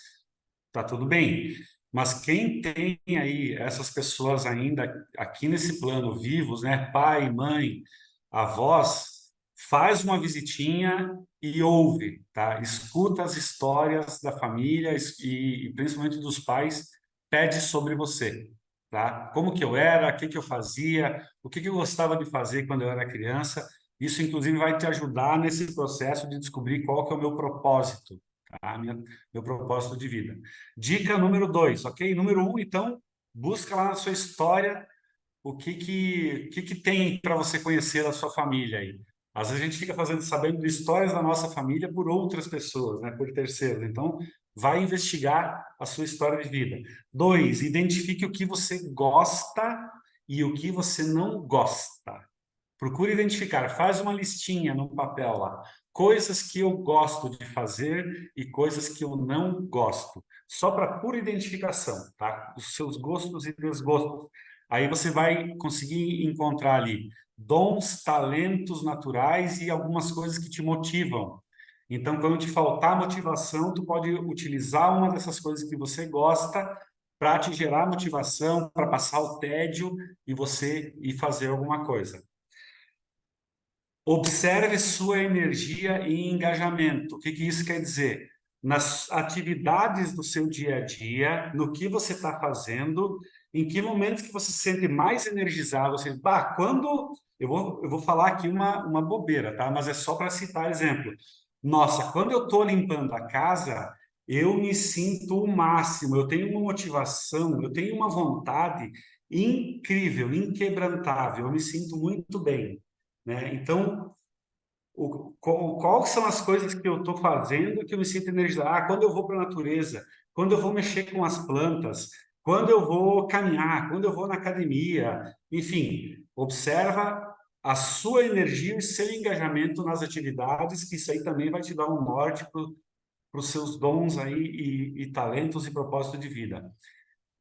tá tudo bem. Mas quem tem aí essas pessoas ainda aqui nesse plano vivos, né? Pai, mãe, avós, faz uma visitinha e ouve, tá? Escuta as histórias da família e principalmente dos pais, pede sobre você, tá? Como que eu era, o que que eu fazia, o que que eu gostava de fazer quando eu era criança. Isso, inclusive, vai te ajudar nesse processo de descobrir qual que é o meu propósito, tá? Meu propósito de vida. Dica número 2, ok? Número 1, então, busca lá na sua história o que tem para você conhecer da sua família aí. Às vezes a gente fica sabendo de histórias da nossa família por outras pessoas, né? Por terceiros. Então, vai investigar a sua história de vida. 2, identifique o que você gosta e o que você não gosta. procure identificar, faz uma listinha no papel lá, coisas que eu gosto de fazer e coisas que eu não gosto, só para pura identificação, tá? Os seus gostos e desgostos. Aí você vai conseguir encontrar ali dons, talentos naturais e algumas coisas que te motivam. Então, quando te faltar motivação, tu pode utilizar uma dessas coisas que você gosta para te gerar motivação, para passar o tédio e você ir fazer alguma coisa. Observe sua energia e engajamento. O que isso quer dizer? Nas atividades do seu dia a dia, no que você está fazendo, em que momentos que você se sente mais energizado, você, quando eu vou falar aqui uma bobeira, tá? Mas é só para citar exemplo. Nossa, quando eu estou limpando a casa, eu me sinto o máximo, eu tenho uma motivação, eu tenho uma vontade incrível, inquebrantável, eu me sinto muito bem, né? Então, quais são as coisas que eu estou fazendo que eu me sinto energizado? Quando eu vou para a natureza, quando eu vou mexer com as plantas, quando eu vou caminhar, quando eu vou na academia, enfim, observa a sua energia e seu engajamento nas atividades, que isso aí também vai te dar um norte para os seus dons aí e talentos e propósito de vida.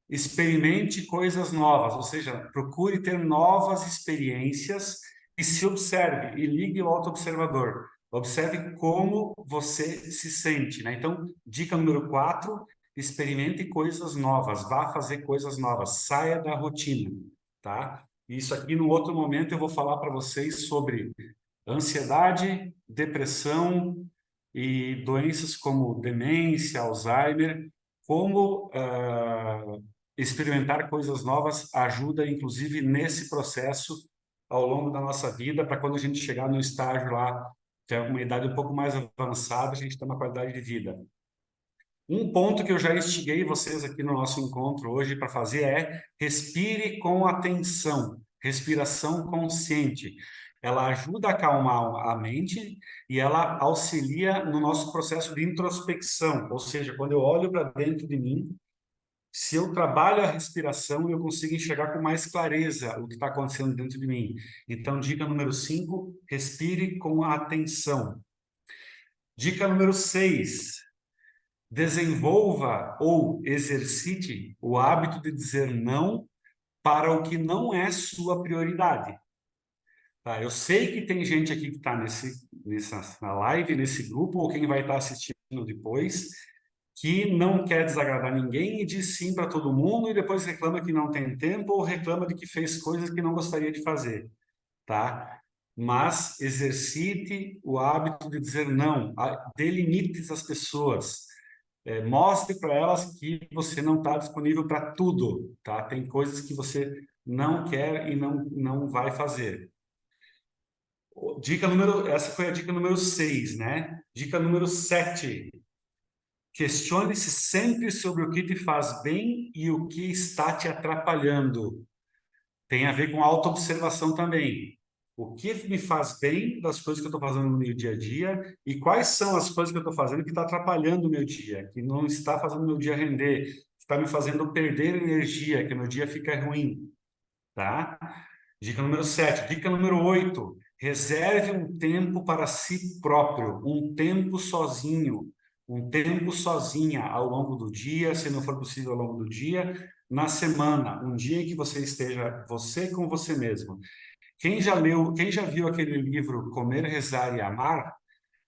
Experimente coisas novas, ou seja, procure ter novas experiências e se observe e ligue o auto-observador. Observe como você se sente, né? Então, dica número 4, experimente coisas novas, vá fazer coisas novas, saia da rotina, tá? Isso aqui, no outro momento, eu vou falar para vocês sobre ansiedade, depressão e doenças como demência, Alzheimer, como experimentar coisas novas ajuda, inclusive, nesse processo ao longo da nossa vida, para quando a gente chegar no estágio lá, ter uma idade um pouco mais avançada, a gente ter uma qualidade de vida. Um ponto que eu já instiguei vocês aqui no nosso encontro hoje para fazer é respire com atenção, respiração consciente. Ela ajuda a acalmar a mente e ela auxilia no nosso processo de introspecção, ou seja, quando eu olho para dentro de mim, se eu trabalho a respiração, eu consigo enxergar com mais clareza o que está acontecendo dentro de mim. Então, dica número 5, respire com atenção. Dica número 6, desenvolva ou exercite o hábito de dizer não para o que não é sua prioridade. Tá? Eu sei que tem gente aqui que está na live, nesse grupo, ou quem vai estar assistindo depois, que não quer desagradar ninguém e diz sim para todo mundo e depois reclama que não tem tempo ou reclama de que fez coisas que não gostaria de fazer, tá? Mas exercite o hábito de dizer não, dê limites às pessoas, mostre para elas que você não está disponível para tudo, tá? Tem coisas que você não quer e não vai fazer. Essa foi a dica número 6, né? Dica número 7. Questione-se sempre sobre o que te faz bem e o que está te atrapalhando. Tem a ver com autoobservação também. O que me faz bem das coisas que eu estou fazendo no meu dia a dia e quais são as coisas que eu estou fazendo que está atrapalhando o meu dia, que não está fazendo o meu dia render, que está me fazendo perder energia, que o meu dia fica ruim, tá? Dica número 7. Dica número 8. Reserve um tempo para si próprio, um tempo sozinho, um tempo sozinha ao longo do dia, se não for possível ao longo do dia, na semana, um dia em que você esteja você com você mesmo. Quem já viu aquele livro Comer, Rezar e Amar,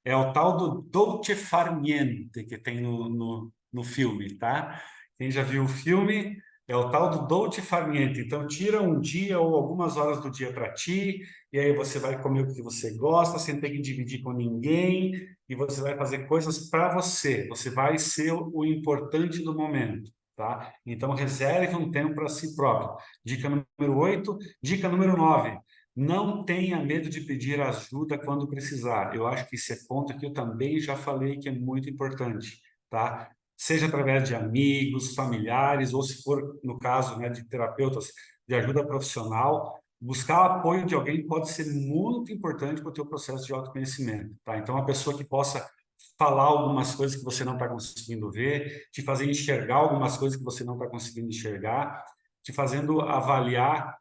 é o tal do dolce far niente que tem no filme, tá? Quem já viu o filme é o tal do dolce far niente. Então, tira um dia ou algumas horas do dia para ti, e aí você vai comer o que você gosta, sem ter que dividir com ninguém, e você vai fazer coisas para você. Você vai ser o importante do momento, tá? Então, reserve um tempo para si próprio. Dica número 8. Dica número 9. Não tenha medo de pedir ajuda quando precisar. Eu acho que esse é ponto que eu também já falei que é muito importante, tá? Seja através de amigos, familiares, ou se for, no caso, né, de terapeutas, de ajuda profissional, buscar o apoio de alguém pode ser muito importante para o teu processo de autoconhecimento, tá? Então, uma pessoa que possa falar algumas coisas que você não está conseguindo ver, te fazer enxergar algumas coisas que você não está conseguindo enxergar, te fazendo avaliar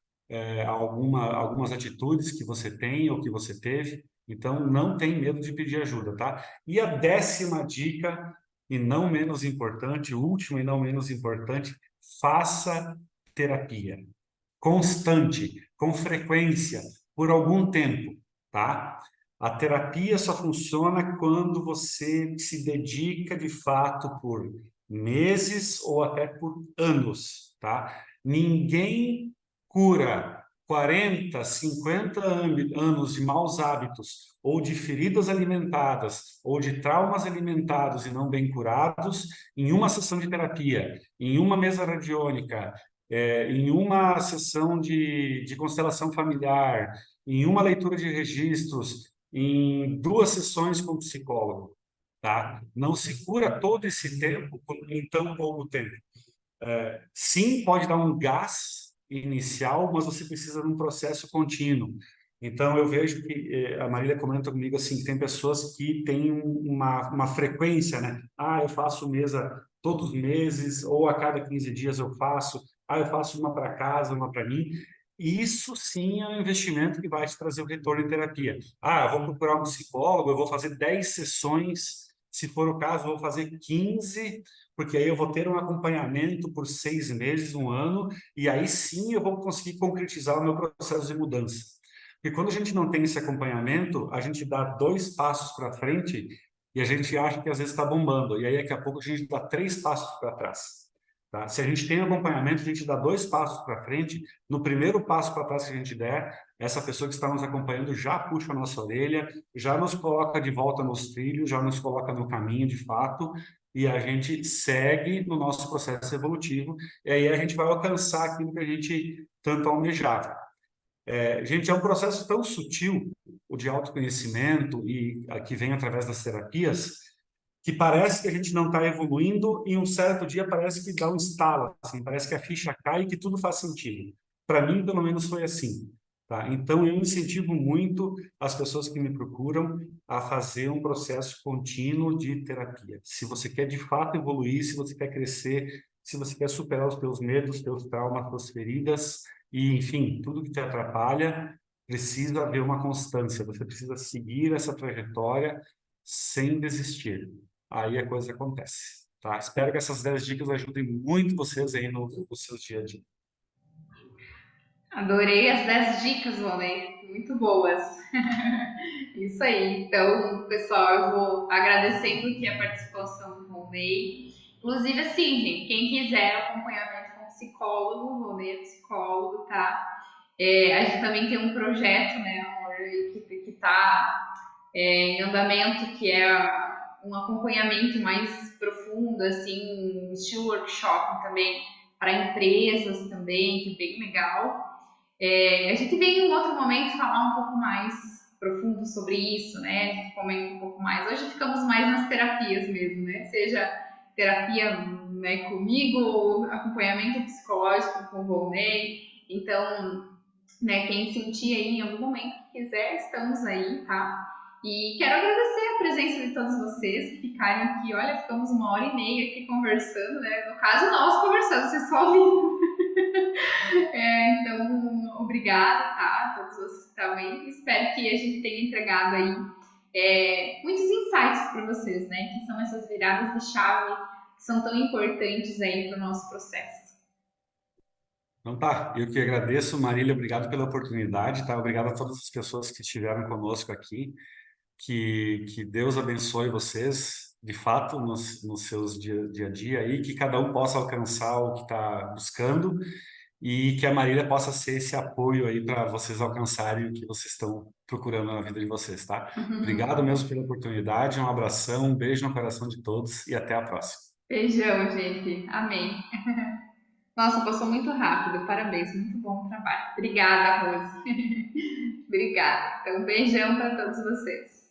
algumas atitudes que você tem ou que você teve. Então, não tem medo de pedir ajuda, tá? E a 10ª dica, e não menos importante, última e não menos importante, faça terapia constante, com frequência, por algum tempo, tá? A terapia só funciona quando você se dedica de fato por meses ou até por anos, tá? Ninguém cura 40, 50 anos de maus hábitos ou de feridas alimentadas ou de traumas alimentados e não bem curados em uma sessão de terapia, em uma mesa radiônica, em uma sessão de constelação familiar, em uma leitura de registros, em 2 sessões com psicólogo, tá? Não se cura todo esse tempo em tão pouco tempo. Sim, pode dar um gás inicial, mas você precisa de um processo contínuo. Então, eu vejo que a Marília comenta comigo assim, que tem pessoas que têm uma frequência, né? Ah, eu faço mesa todos os meses, ou a cada 15 dias eu faço. Ah, eu faço uma para casa, uma para mim. E isso sim é um investimento que vai te trazer o retorno em terapia. Ah, eu vou procurar um psicólogo, eu vou fazer 10 sessões, se for o caso, eu vou fazer 15, porque aí eu vou ter um acompanhamento por 6 meses, um ano, e aí sim eu vou conseguir concretizar o meu processo de mudança. Porque quando a gente não tem esse acompanhamento, a gente dá 2 passos para frente e a gente acha que às vezes está bombando, e aí daqui a pouco a gente dá 3 passos para trás. Tá? Se a gente tem acompanhamento, a gente dá 2 passos para frente. No primeiro passo para trás que a gente der, essa pessoa que está nos acompanhando já puxa a nossa orelha, já nos coloca de volta nos trilhos, já nos coloca no caminho de fato, e a gente segue no nosso processo evolutivo, e aí a gente vai alcançar aquilo que a gente tanto almejava. Gente, é um processo tão sutil, o de autoconhecimento, e que vem através das terapias, que parece que a gente não está evoluindo, e um certo dia parece que dá um estalo, assim, parece que a ficha cai e que tudo faz sentido. Para mim, pelo menos, foi assim. Tá? Então, eu incentivo muito as pessoas que me procuram a fazer um processo contínuo de terapia. Se você quer de fato evoluir, se você quer crescer, se você quer superar os teus medos, teus traumas, tuas feridas, e, enfim, tudo que te atrapalha, precisa haver uma constância. Você precisa seguir essa trajetória sem desistir. Aí a coisa acontece, tá? Espero que essas 10 dicas ajudem muito vocês aí no seu dia a dia. Adorei as 10 dicas, Valnei. Muito boas. Isso aí. Então, pessoal, eu vou agradecendo aqui a participação do Valnei. Inclusive, assim, gente, quem quiser acompanhamento com psicólogo, o Valnei é psicólogo, tá? A gente também tem um projeto, né, amor, que está em andamento, que é um acompanhamento mais profundo, assim, estilo workshop também, para empresas também, que é bem legal. A gente vem em um outro momento falar um pouco mais profundo sobre isso, né? A gente comenta um pouco mais. Hoje ficamos mais nas terapias mesmo, né? Seja terapia, né, comigo ou acompanhamento psicológico com o Volney. Então, né, quem sentir aí em algum momento que quiser, estamos aí, tá? E quero agradecer a presença de todos vocês que ficarem aqui. Olha, ficamos 1h30 aqui conversando, né? No caso, nós conversando, vocês só ouvindo. Então, obrigada, tá? A todos vocês que estão aí. Espero que a gente tenha entregado aí muitos insights para vocês, né? Que são essas viradas de chave que são tão importantes aí para o nosso processo. Então tá, eu que agradeço, Marília, obrigado pela oportunidade, tá? Obrigado a todas as pessoas que estiveram conosco aqui, que Deus abençoe vocês, de fato, nos seus dia a dia aí, que cada um possa alcançar o que está buscando e que a Marília possa ser esse apoio aí para vocês alcançarem o que vocês estão procurando na vida de vocês, tá? Obrigado mesmo pela oportunidade, um abração, um beijo no coração de todos e até a próxima. Beijão, gente. Amém. Nossa, passou muito rápido. Parabéns, muito bom trabalho. Obrigada, Rose. Obrigada. Então, beijão para todos vocês.